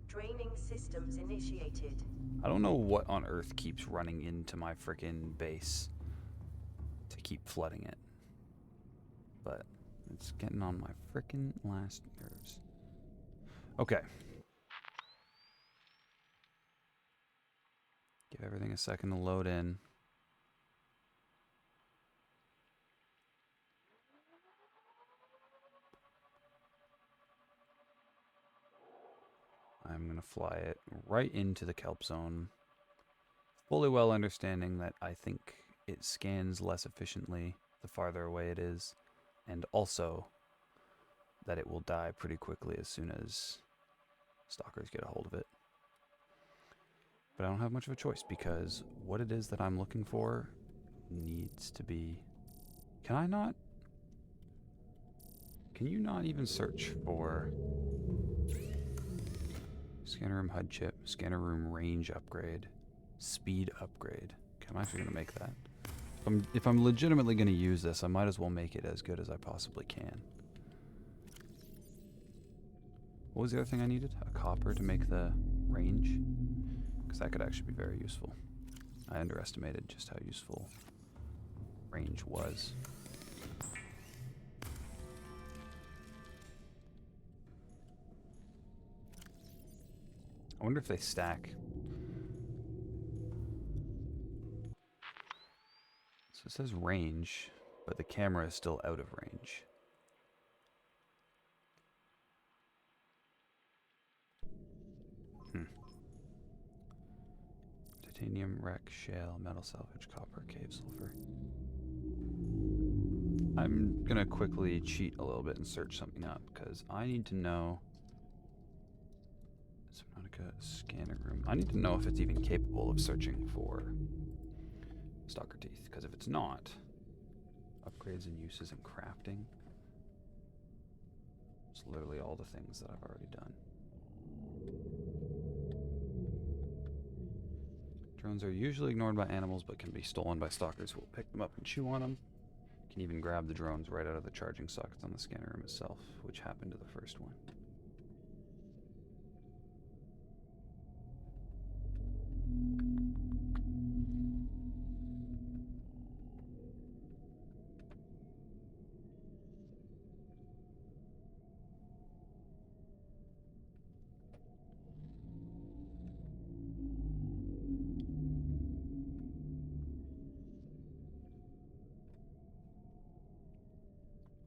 Draining systems initiated. I don't know what on earth keeps running into my frickin' base to keep flooding it. But it's getting on my frickin' last nerves. Okay. Give everything a second to load in. I'm going to fly it right into the kelp zone, fully well understanding that I think it scans less efficiently the farther away it is, and also that it will die pretty quickly as soon as stalkers get a hold of it. But I don't have much of a choice because what it is that I'm looking for needs to be... Can I not? Can you not even search for... Scanner room HUD chip, scanner room range upgrade, speed upgrade. Okay, I'm actually going to make that. If I'm legitimately going to use this, I might as well make it as good as I possibly can. What was the other thing I needed? A copper to make the range? Because that could actually be very useful. I underestimated just how useful range was. I wonder if they stack. So it says range, but the camera is still out of range. Titanium, wreck, shale, metal salvage, copper, cave, sulfur. I'm gonna quickly cheat a little bit and search something up because I need to know. Subnautica scanner room. I need to know if it's even capable of searching for stalker teeth, because if it's not, upgrades and uses and crafting. It's literally all the things that I've already done. Drones are usually ignored by animals, but can be stolen by stalkers who will pick them up and chew on them. Can even grab the drones right out of the charging sockets on the scanner room itself, which happened to the first one.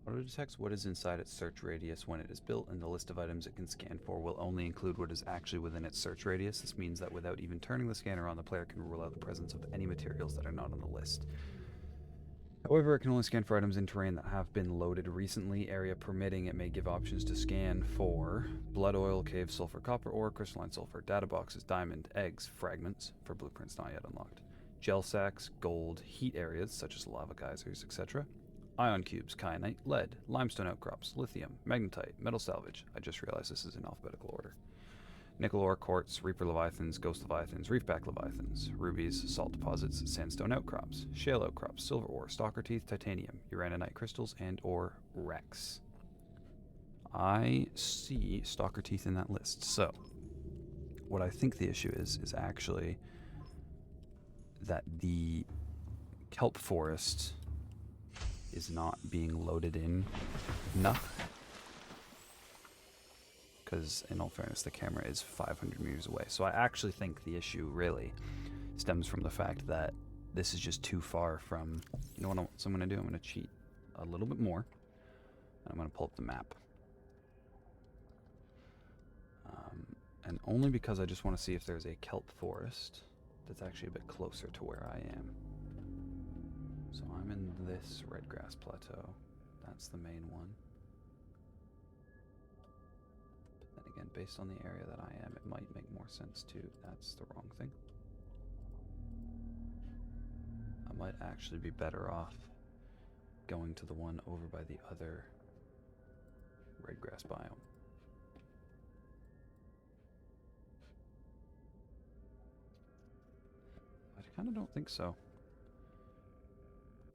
Auto detects what is inside its search radius when it is built, and the list of items it can scan for will only include what is actually within its search radius. This means that without even turning the scanner on, the player can rule out the presence of any materials that are not on the list. However, it can only scan for items in terrain that have been loaded recently. Area permitting, it may give options to scan for blood oil, cave sulfur, copper ore, crystalline sulfur, data boxes, diamond, eggs, fragments for blueprints not yet unlocked, gel sacks, gold, heat areas such as lava geysers, etc. Ion cubes, kyanite, lead, limestone outcrops, lithium, magnetite, metal salvage. I just realized this is in alphabetical order. nickel ore, quartz, reaper leviathans, ghost leviathans, reefback leviathans, rubies, salt deposits, sandstone outcrops, shale outcrops, silver ore, stalker teeth, titanium, uraninite crystals, and or wrecks. I see stalker teeth in that list. So, what I think the issue is actually that the kelp forest is not being loaded in enough. Because, in all fairness, the camera is 500 meters away. So I actually think the issue really stems from the fact that this is just too far from... You know what I'm going to do? I'm going to cheat a little bit more. And I'm going to pull up the map. And only because I just want to see if there's a kelp forest that's actually a bit closer to where I am. So I'm in this red grass plateau. That's the main one. But then again, based on the area that I am, it might make more sense to... That's the wrong thing. I might actually be better off going to the one over by the other red grass biome. I kind of don't think so.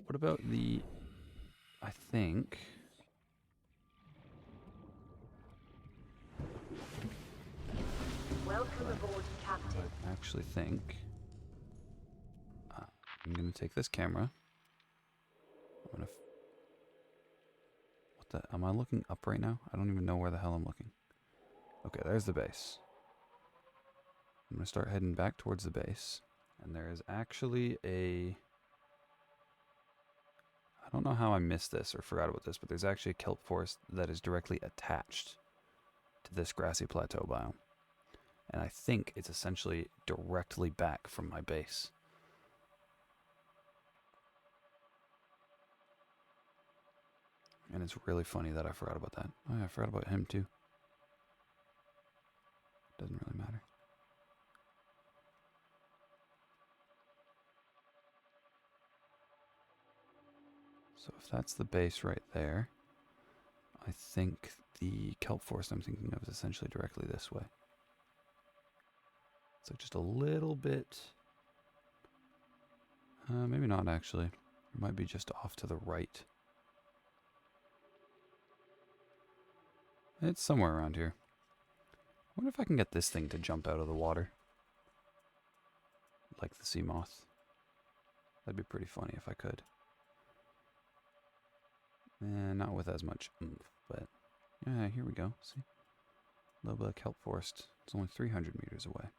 What about the... I think... Welcome aboard, Captain. I actually think... I'm going to take this camera. I'm going to... What the... Am I looking up right now? I don't even know where the hell I'm looking. Okay, there's the base. I'm going to start heading back towards the base. And there is actually a... I don't know how I missed this or forgot about this, but there's actually a kelp forest that is directly attached to this grassy plateau biome. And I think it's essentially directly back from my base. And it's really funny that I forgot about that. Oh yeah, I forgot about him too. Doesn't really matter. So if that's the base right there, I think the kelp forest I'm thinking of is essentially directly this way. It's like just a little bit... maybe not actually. It might be just off to the right. It's somewhere around here. I wonder if I can get this thing to jump out of the water. Like the sea moth. That'd be pretty funny if I could. Not with as much oomph, but yeah, here we go. See? A little bit of kelp forest. It's only 300 meters away.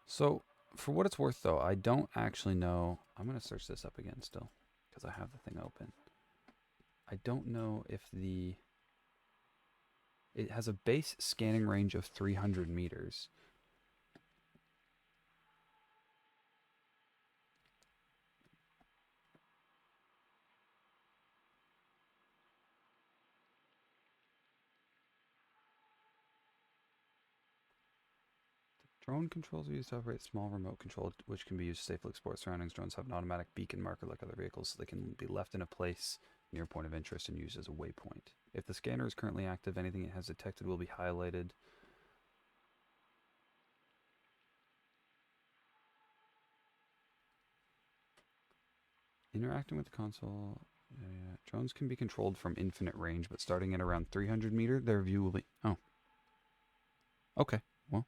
So, for what it's worth though, I don't actually know. I'm going to search this up again still, because I have the thing open. I don't know if it has a base scanning range of 300 meters. Drone controls are used to operate small remote control, which can be used to safely explore surroundings. Drones have an automatic beacon marker like other vehicles, so they can be left in a place near a point of interest and used as a waypoint. If the scanner is currently active, anything it has detected will be highlighted. Interacting with the console. Drones can be controlled from infinite range, but starting at around 300 meters, their view will be... Oh. Okay, well.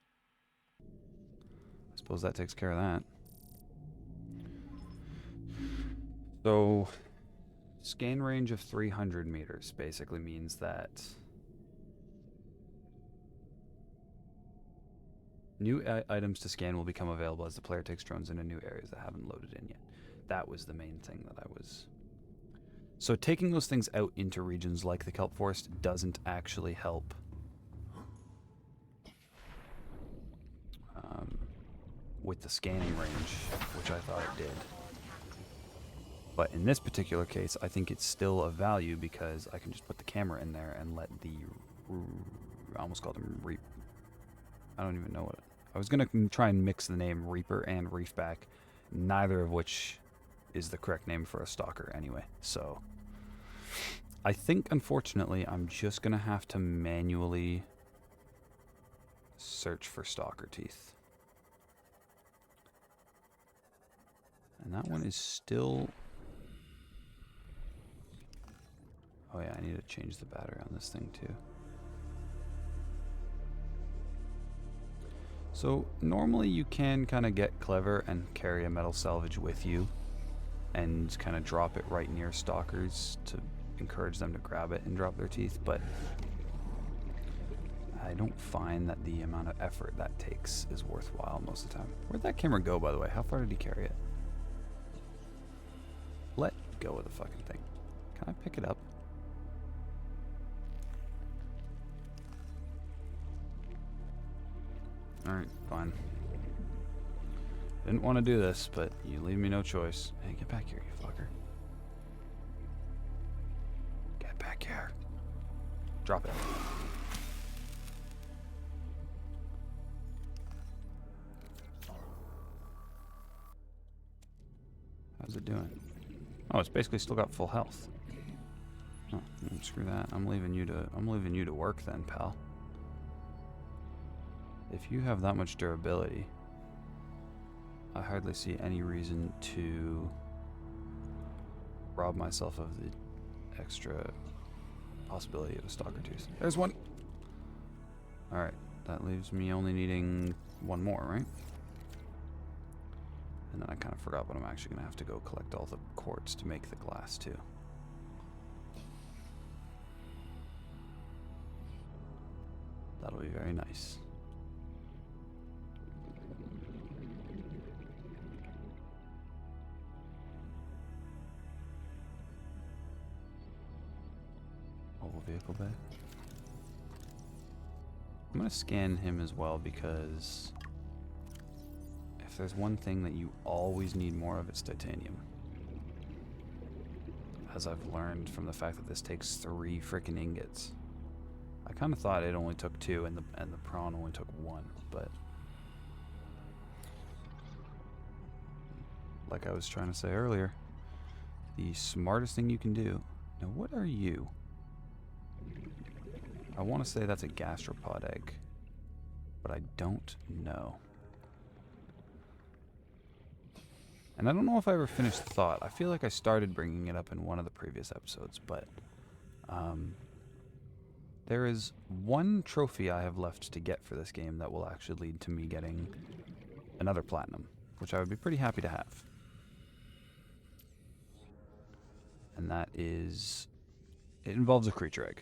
I suppose that takes care of that. So, scan range of 300 meters basically means that new items to scan will become available as the player takes drones into new areas that haven't loaded in yet. That was the main thing that I was... So taking those things out into regions like the kelp forest doesn't actually help with the scanning range, which I thought it did. But in this particular case, I think it's still of value because I can just put the camera in there and let the... I almost called him Reap. I don't even know what... I was going to try and mix the name Reaper and Reefback, neither of which is the correct name for a stalker anyway. So I think, unfortunately, I'm just going to have to manually search for stalker teeth. And that one is still... Oh yeah, I need to change the battery on this thing too. So normally you can kind of get clever and carry a metal salvage with you and kind of drop it right near stalkers to encourage them to grab it and drop their teeth, but I don't find that the amount of effort that takes is worthwhile most of the time. Where'd that camera go, by the way? How far did he carry it? Let go of the fucking thing. Can I pick it up? Alright, fine. Didn't want to do this, but you leave me no choice. Hey, get back here, you fucker. Get back here. Drop it. How's it doing? Oh, it's basically still got full health. Oh, screw that. I'm leaving you to work then, pal. If you have that much durability, I hardly see any reason to rob myself of the extra possibility of a stalker tooth. There's one! Alright, that leaves me only needing one more, right? And then I kind of forgot, but I'm actually going to have to go collect all the quartz to make the glass too. That'll be very nice. Oval vehicle bay. I'm going to scan him as well because if there's one thing that you always need more of, it's titanium. As I've learned from the fact that this takes 3 freaking ingots. I kind of thought it only took 2 and the prawn only took 1, but like I was trying to say earlier, the smartest thing you can do. Now, what are you? I want to say that's a gastropod egg, but I don't know. And I don't know if I ever finished the thought. I feel like I started bringing it up in one of the previous episodes, but there is one trophy I have left to get for this game that will actually lead to me getting another platinum, which I would be pretty happy to have. And that is, it involves a creature egg,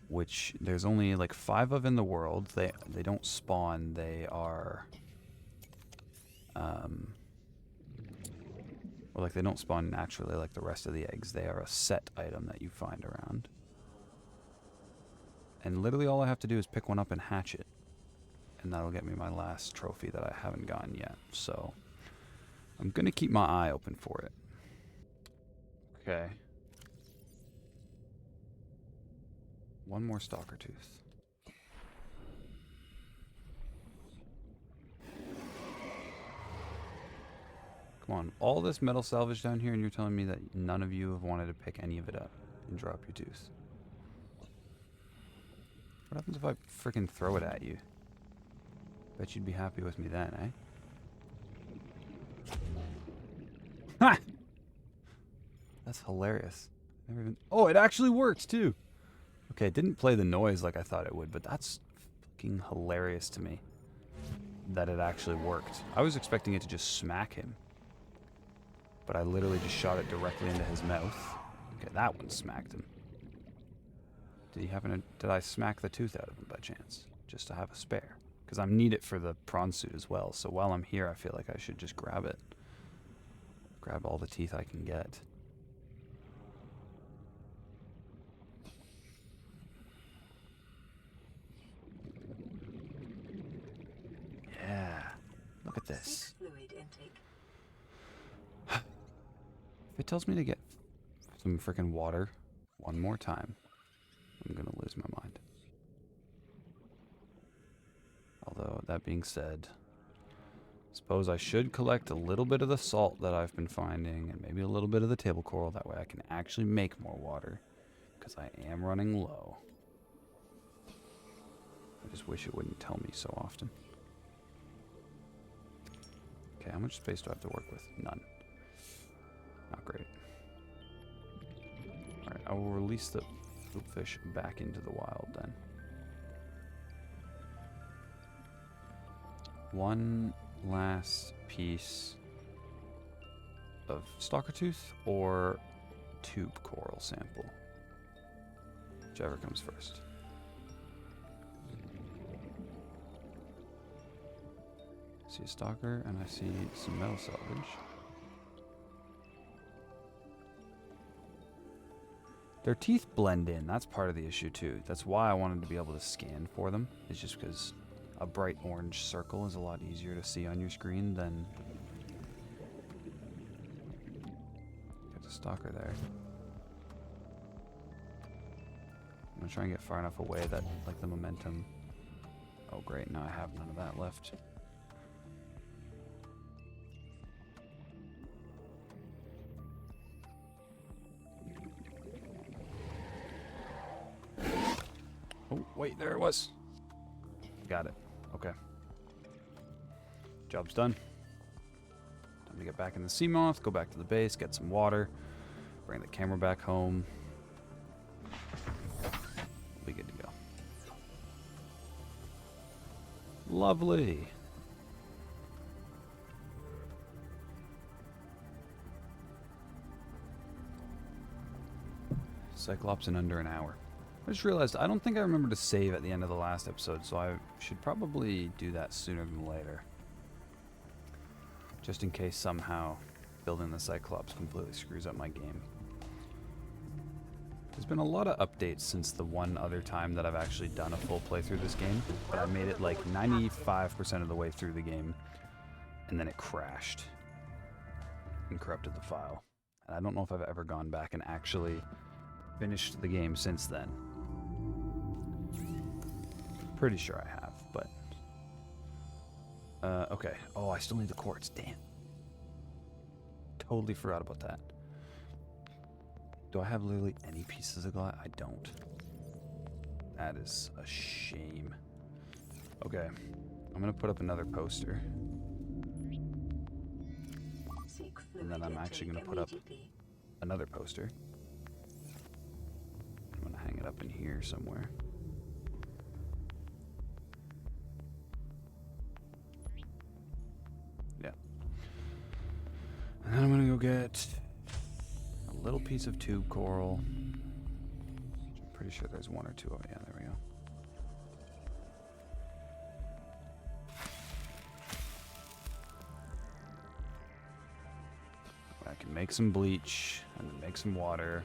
which there's only like 5 of in the world. They don't spawn. They are well, like they don't spawn naturally like the rest of the eggs. They are a set item that you find around. And literally all I have to do is pick one up and hatch it. And that'll get me my last trophy that I haven't gotten yet. So I'm going to keep my eye open for it. Okay. One more stalker tooth. Come on, all this metal salvage down here and you're telling me that none of you have wanted to pick any of it up and drop your tooth. What happens if I freaking throw it at you? Bet you'd be happy with me then, eh? Ha! That's hilarious. Never even... Oh, it actually works too! Okay, it didn't play the noise like I thought it would, but that's fucking hilarious to me that it actually worked. I was expecting it to just smack him, but I literally just shot it directly into his mouth. Okay, that one smacked him. Did I smack the tooth out of him by chance? Just to have a spare? Because I need it for the prawn suit as well, so while I'm here I feel like I should just grab it. Grab all the teeth I can get. Yeah, look at this. Fluid intake. If it tells me to get some freaking water one more time, I'm gonna lose my mind. Although, that being said, Suppose I should collect a little bit of the salt that I've been finding and maybe a little bit of the table coral. That way I can actually make more water because I am running low. I just wish it wouldn't tell me so often. Okay, how much space do I have to work with? None. Not great. Alright, I will release the fish back into the wild then. One last piece of stalker tooth or tube coral sample. Whichever comes first. I see a stalker and I see some metal salvage. Their teeth blend in. That's part of the issue too. That's why I wanted to be able to scan for them. It's just because a bright orange circle is a lot easier to see on your screen than... There's a stalker there. I'm gonna try and get far enough away that, like, the momentum... Oh great, now I have none of that left. Oh, wait, there it was. Got it. Okay. Job's done. Time to get back in the sea moth, go back to the base, get some water, bring the camera back home. We'll be good to go. Lovely. Cyclops in under an hour. I just realized I don't think I remember to save at the end of the last episode, so I should probably do that sooner than later. Just in case somehow building the Cyclops completely screws up my game. There's been a lot of updates since the one other time that I've actually done a full playthrough of this game, but I made it like 95% of the way through the game, and then it crashed and corrupted the file. And I don't know if I've ever gone back and actually finished the game since then. Pretty sure I have, but... okay. Oh, I still need the quartz. Damn. Totally forgot about that. Do I have literally any pieces of glass? I don't. That is a shame. Okay. I'm going to put up another poster. And then I'm actually going to put up another poster. I'm going to hang it up in here somewhere. Yeah. And then I'm going to go get a little piece of tube coral. I'm pretty sure there's one or two. Oh, yeah, there we go. I can make some bleach and then make some water.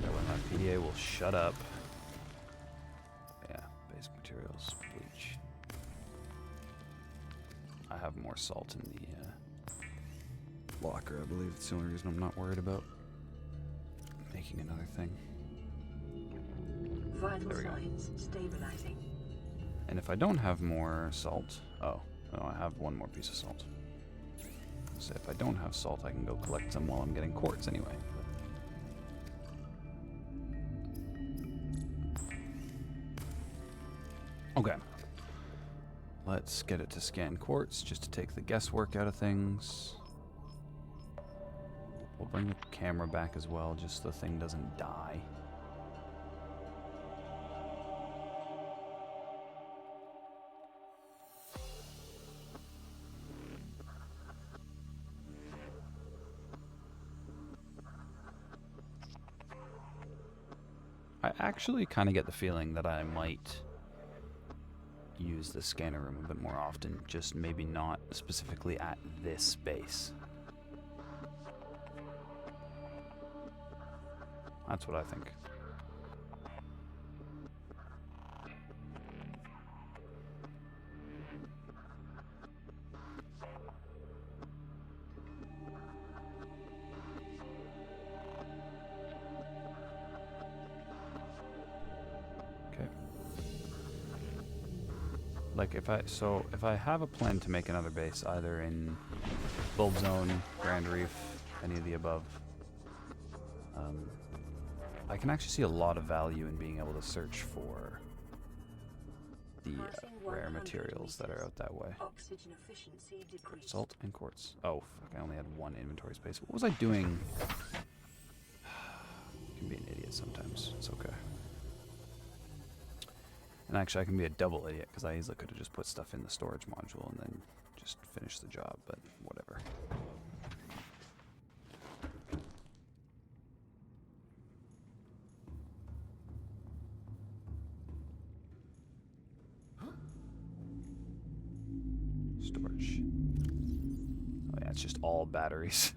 That way my PDA will shut up. Yeah, basic materials, bleach. I have more salt in the locker, I believe. It's the only reason I'm not worried about making another thing. Vital There we go. signs stabilizing. And if I don't have more salt... Oh, no, I have one more piece of salt. So if I don't have salt, I can go collect some while I'm getting quartz anyway. Okay. Let's get it to scan quartz, just to take the guesswork out of things. We'll bring the camera back as well, just so the thing doesn't die. I actually kind of get the feeling that I might use the scanner room a bit more often, just maybe not specifically at this base. That's what I think. Like if I have a plan to make another base, either in Bulb Zone, Grand Reef, any of the above, I can actually see a lot of value in being able to search for the rare materials that are out that way. Oxygen efficiency decreased. Salt and quartz. Oh, fuck, I only had one inventory space. What was I doing? I can be an idiot sometimes. It's okay. And actually, I can be a double idiot, because I easily could have just put stuff in the storage module and then just finished the job, but whatever. Storage. Oh yeah, it's just all batteries.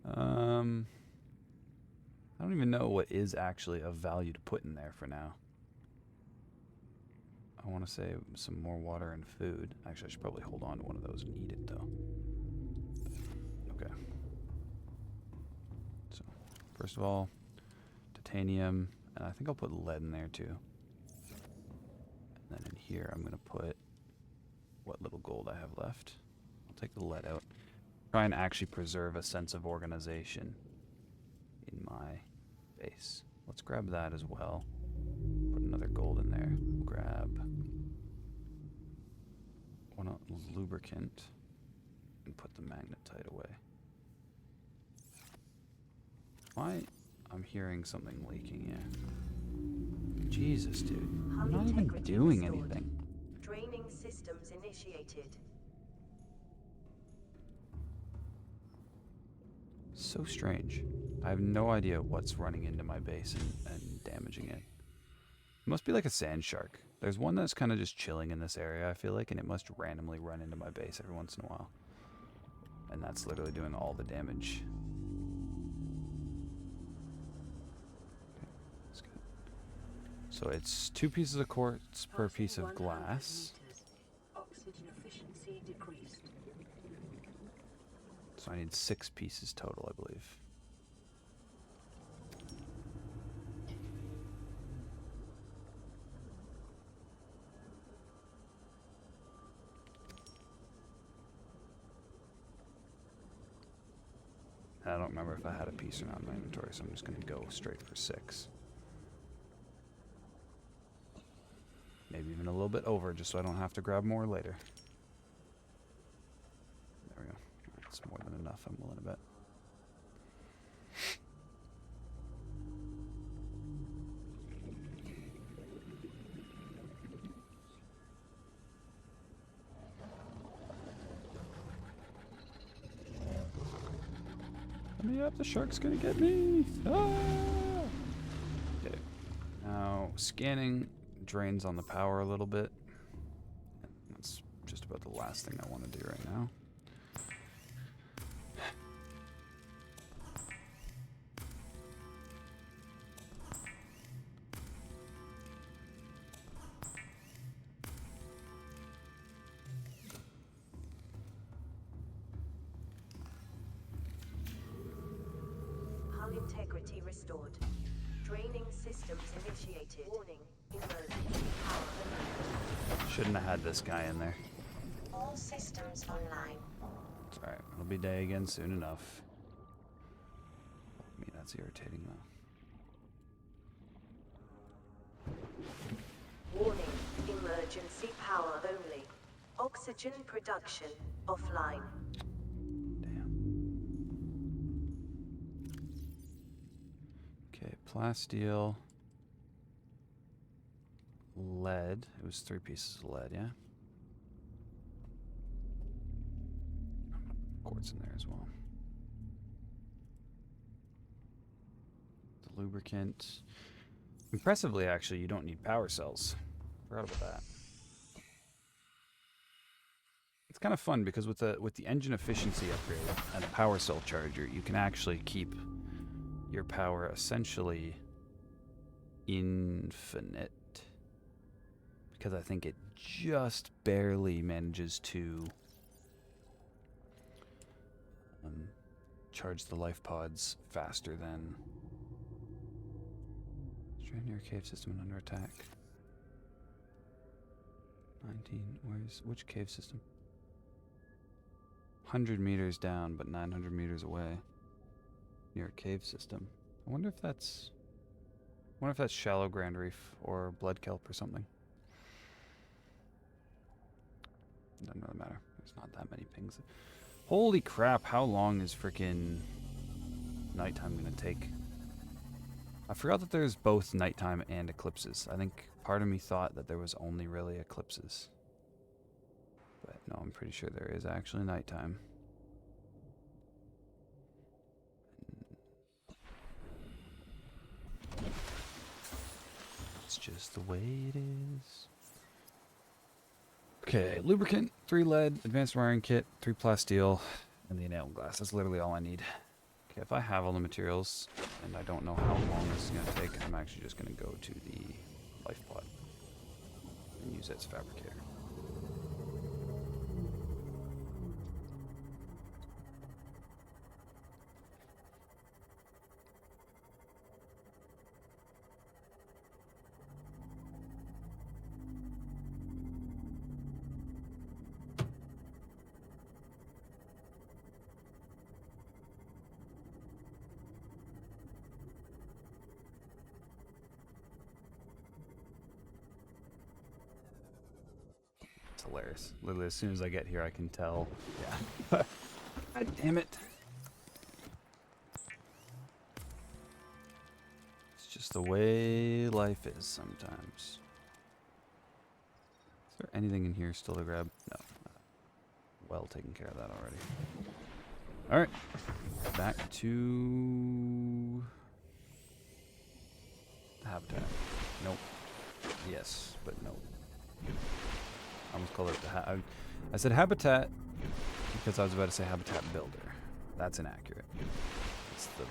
I don't even know what is actually of value to put in there for now. I want to say some more water and food. Actually, I should probably hold on to one of those and eat it, though. Okay. So, first of all, titanium. And I think I'll put lead in there, too. And then in here, I'm going to put what little gold I have left. I'll take the lead out. Try and actually preserve a sense of organization in my base. Let's grab that as well. Put another gold in there. Grab one lubricant and put the magnetite away. Why? I'm hearing something leaking, yeah. Jesus, dude. I'm not even doing anything. Draining systems initiated. So strange. I have no idea what's running into my base and damaging it. It must be like a sand shark. There's one that's kind of just chilling in this area, I feel like, and it must randomly run into my base every once in a while. And that's literally doing all the damage. Okay, that's good. So it's 2 pieces of quartz per piece of glass. Oxygen efficiency decreased. So I need 6 pieces total, I believe. I don't remember if I had a piece or not in my inventory, so I'm just going to go straight for 6. Maybe even a little bit over, just so I don't have to grab more later. There we go. That's more than enough, I'm willing to bet. Let me up, the shark's gonna get me! Ah! Okay. Now, scanning drains on the power a little bit. That's just about the last thing I want to do right now. Hull integrity restored. Draining systems initiated. Warning. Emergency power. Shouldn't have had this guy in there. All systems online. It's alright, it'll be day again soon enough. I mean, that's irritating though. Warning. Emergency power only. Oxygen production offline. Damn. Okay, plasteel. Lead. It was 3 pieces of lead, yeah? Quartz in there as well. The lubricant. Impressively, actually, you don't need power cells. Forgot about that. It's kind of fun because with the engine efficiency upgrade and a power cell charger, you can actually keep your power essentially infinite. Because I think it just barely manages to charge the life pods faster than strain your cave system and under attack. 19. Which cave system? 100 meters down, but 900 meters away. Near a cave system. I wonder if that's shallow Grand Reef or blood kelp or something. Doesn't really matter. There's not that many pings. Holy crap, how long is freaking nighttime gonna take? I forgot that there's both nighttime and eclipses. I think part of me thought that there was only really eclipses. But no, I'm pretty sure there is actually nighttime. It's just the way it is. Okay, lubricant, 3 lead, advanced wiring kit, 3 plasteel, and the enamel glass. That's literally all I need. Okay, if I have all the materials, and I don't know how long this is going to take, I'm actually just going to go to the life pod and use it as a fabricator. Hilarious. Literally, as soon as I get here, I can tell. Yeah. God damn it. It's just the way life is sometimes. Is there anything in here still to grab? No. Well taken care of that already. Alright. Back to the habitat. Nope. Yes, but nope. I almost called it the I said habitat because I was about to say habitat builder. That's inaccurate. It's the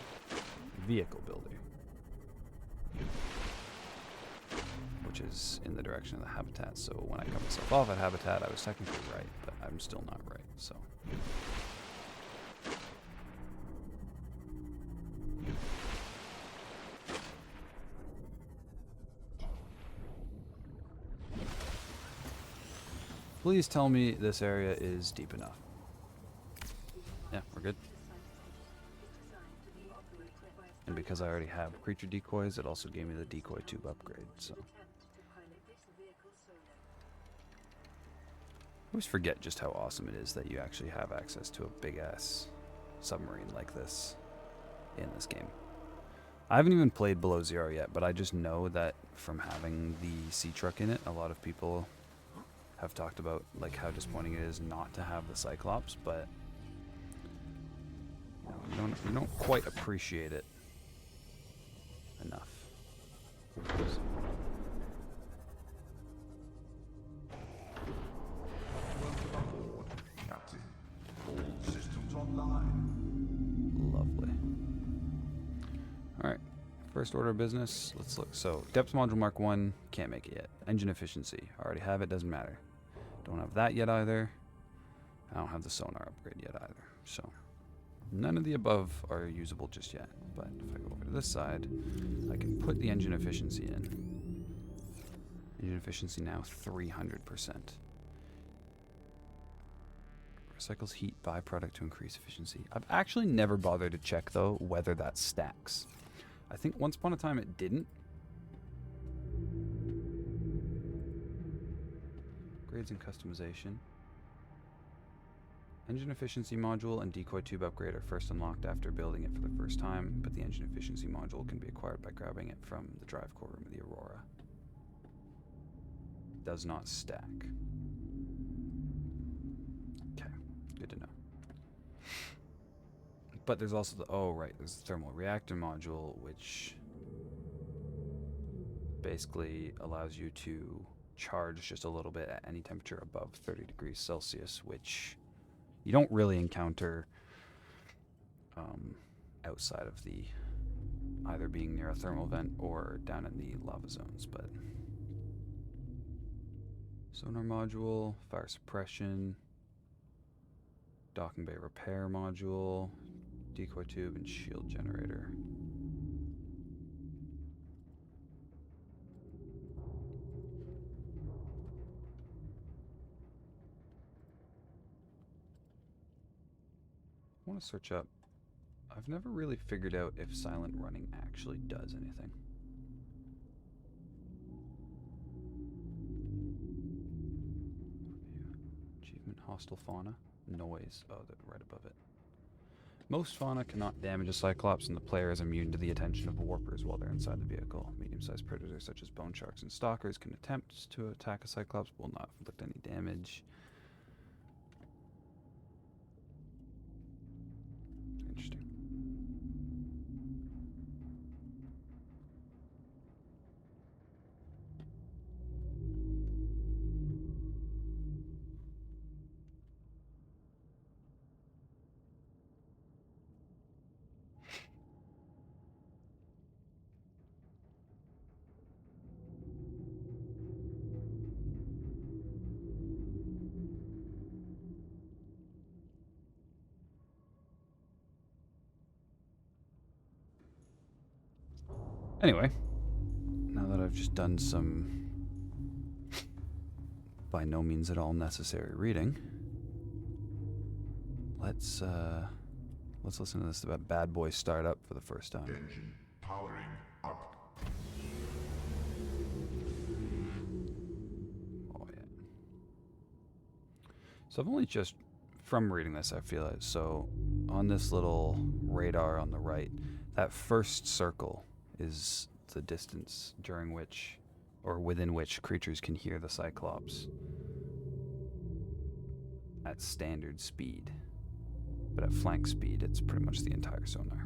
vehicle builder, which is in the direction of the habitat. So when I cut myself off at habitat, I was technically right, but I'm still not right. So. Please tell me this area is deep enough. Yeah, we're good. And because I already have creature decoys, it also gave me the decoy tube upgrade, so. I always forget just how awesome it is that you actually have access to a big-ass submarine like this in this game. I haven't even played Below Zero yet, but I just know that from having the sea truck in it, a lot of people have talked about like how disappointing it is not to have the Cyclops, but you know, we don't quite appreciate it enough. Captain, all systems online. Lovely. All right, first order of business. Let's look. So depth module Mark 1, can't make it yet. Engine efficiency, already have it, doesn't matter. Don't have that yet either. I don't have the sonar upgrade yet either. So none of the above are usable just yet. But if I go over to this side, I can put the engine efficiency in. Engine efficiency now 300%. Recycles heat byproduct to increase efficiency. I've actually never bothered to check though whether that stacks. I think once upon a time it didn't. Upgrades and customization. Engine efficiency module and decoy tube upgrade are first unlocked after building it for the first time, but the engine efficiency module can be acquired by grabbing it from the drive core room of the Aurora. Does not stack. Okay, good to know. But there's also the, oh right, there's the thermal reactor module, which basically allows you to charge just a little bit at any temperature above 30 degrees Celsius, which you don't really encounter outside of the either being near a thermal vent or down in the lava zones. But sonar module, fire suppression, docking bay repair module, decoy tube, and shield generator. want to search up. I've never really figured out if silent running actually does anything. Achievement, hostile fauna, noise. Oh, they're right above it. Most fauna cannot damage a Cyclops, and the player is immune to the attention of warpers while they're inside the vehicle. Medium-sized predators such as bone sharks and stalkers can attempt to attack a Cyclops, but will not inflict any damage. Interesting. Anyway, now that I've just done some by no means at all necessary reading, let's listen to this about Bad Boy start up for the first time. Engine powering up. Oh yeah. So I've only just, from reading this, I feel it. So on this little radar on the right, that first circle is the distance during which, or within which, creatures can hear the Cyclops at standard speed. But at flank speed, it's pretty much the entire sonar.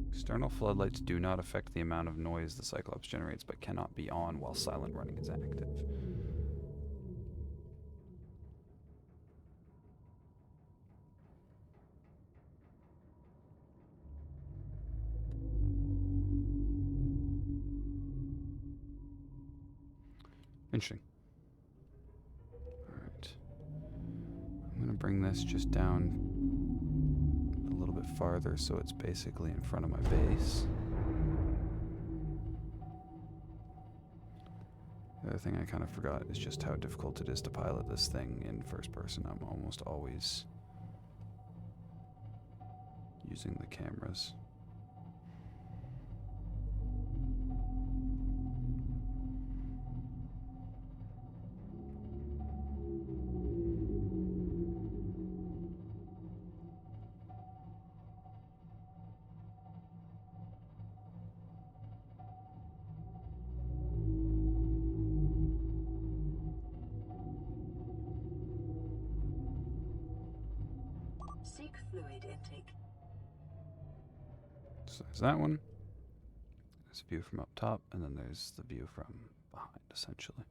External floodlights do not affect the amount of noise the Cyclops generates, but cannot be on while silent running is active. Interesting. Alright. I'm going to bring this just down a little bit farther so it's basically in front of my base. The other thing I kind of forgot is just how difficult it is to pilot this thing in first person. I'm almost always using the cameras. Seek fluid intake. So there's that one. There's a view from up top, and then there's the view from behind, essentially.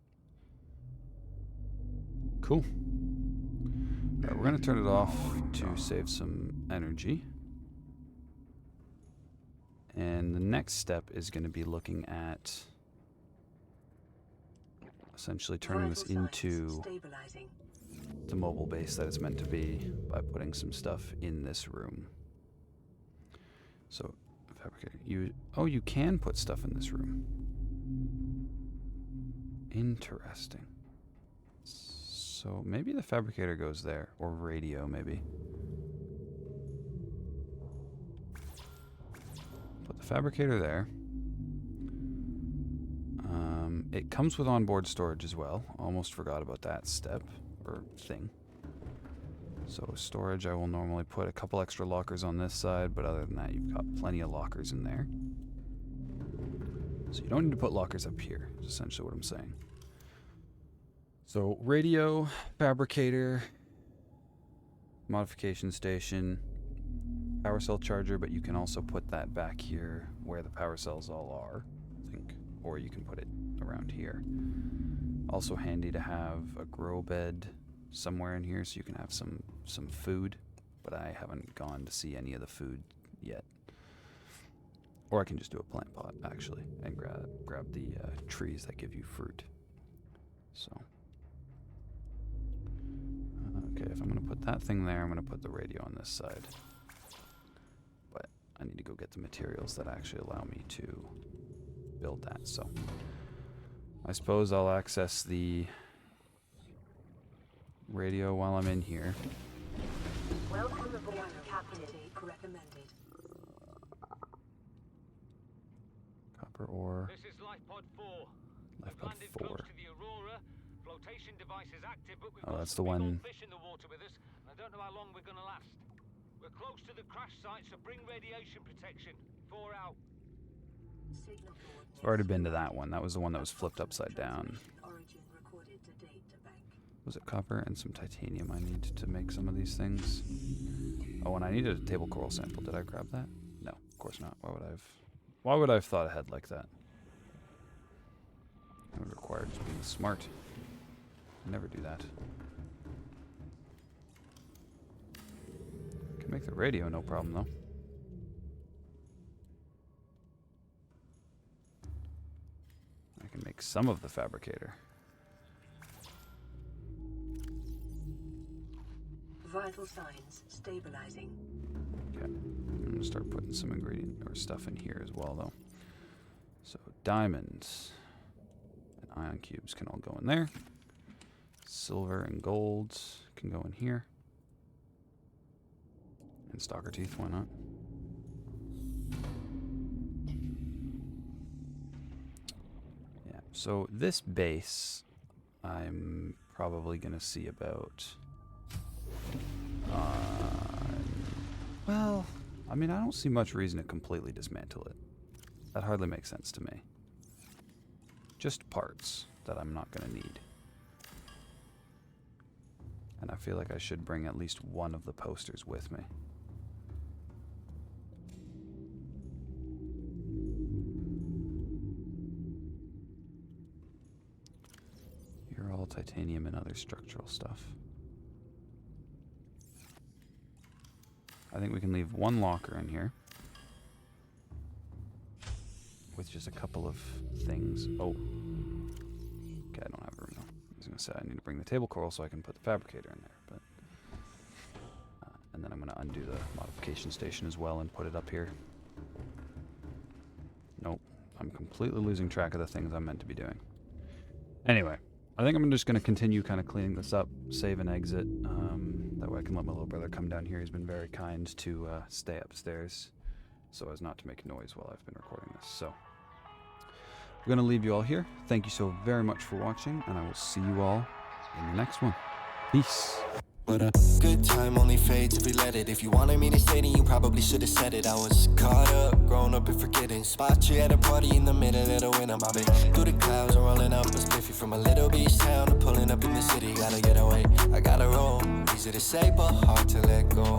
Cool. Alright, we're going to turn it off to save some energy. And the next step is going to be looking at essentially turning this into the mobile base that it's meant to be by putting some stuff in this room. So, fabricator, you can put stuff in this room. Interesting. So maybe the fabricator goes there, or radio maybe. Put the fabricator there. It comes with onboard storage as well. Almost forgot about that step, or thing. So storage, I will normally put a couple extra lockers on this side, but other than that, you've got plenty of lockers in there. So you don't need to put lockers up here, is essentially what I'm saying. So radio, fabricator, modification station, power cell charger, but you can also put that back here where the power cells all are, I think, or you can put it around here. Also handy to have a grow bed somewhere in here so you can have some food, but I haven't gone to see any of the food yet. Or I can just do a plant pot actually and grab the trees that give you fruit. So okay, if I'm gonna put that thing there, I'm gonna put the radio on this side. I need to go get the materials that actually allow me to build that. So I suppose I'll access the radio while I'm in here. Welcome aboard, Captain. Recommended. Copper ore. This is Lifepod 4. Lifepod We've landed 4. close to the Aurora. Flotation device is active, but we've Oh, got that's some the big one- old fish in the water with us, and I don't know how long we're gonna last. We're close to the crash site, so bring radiation protection. 4 out. I've already been to that one. That was the one that was flipped upside down. Origin recorded to date to bank. Was it copper and some titanium I need to make some of these things? Oh, and I needed a table coral sample. Did I grab that? No, of course not. Why would I have thought ahead like that? That would require just being smart. I never do that. Can make the radio, no problem though. I can make some of the fabricator. Vital signs stabilizing. Okay, I'm gonna start putting some ingredient or stuff in here as well though. So diamonds and ion cubes can all go in there. Silver and gold can go in here. And stalker teeth, why not? Yeah, so this base I'm probably gonna see about well, I mean, I don't see much reason to completely dismantle it. That hardly makes sense to me. Just parts that I'm not going to need. And I feel like I should bring at least one of the posters with me. Here are all titanium and other structural stuff. I think we can leave one locker in here with just a couple of things. Oh, okay, I don't have room though. I was gonna say I need to bring the table coral so I can put the fabricator in there, but and then I'm gonna undo the modification station as well and put it up here. Nope, I'm completely losing track of the things I'm meant to be doing. Anyway, I think I'm just gonna continue kind of cleaning this up, save and exit. That way I can let my little brother come down here. He's been very kind to stay upstairs so as not to make noise while I've been recording this. So I'm going to leave you all here. Thank you so very much for watching, and I will see you all in the next one. Peace. But a good time only fades if we let it. If you wanted me to stay, then you probably should have said it. I was caught up, grown up and forgetting. Spot you at a party in the middle of the winter. Bobbing through the clouds and rolling up a spiffy from a little beach town to pulling up in the city. Gotta get away, I gotta roll. Easy to say, but hard to let go.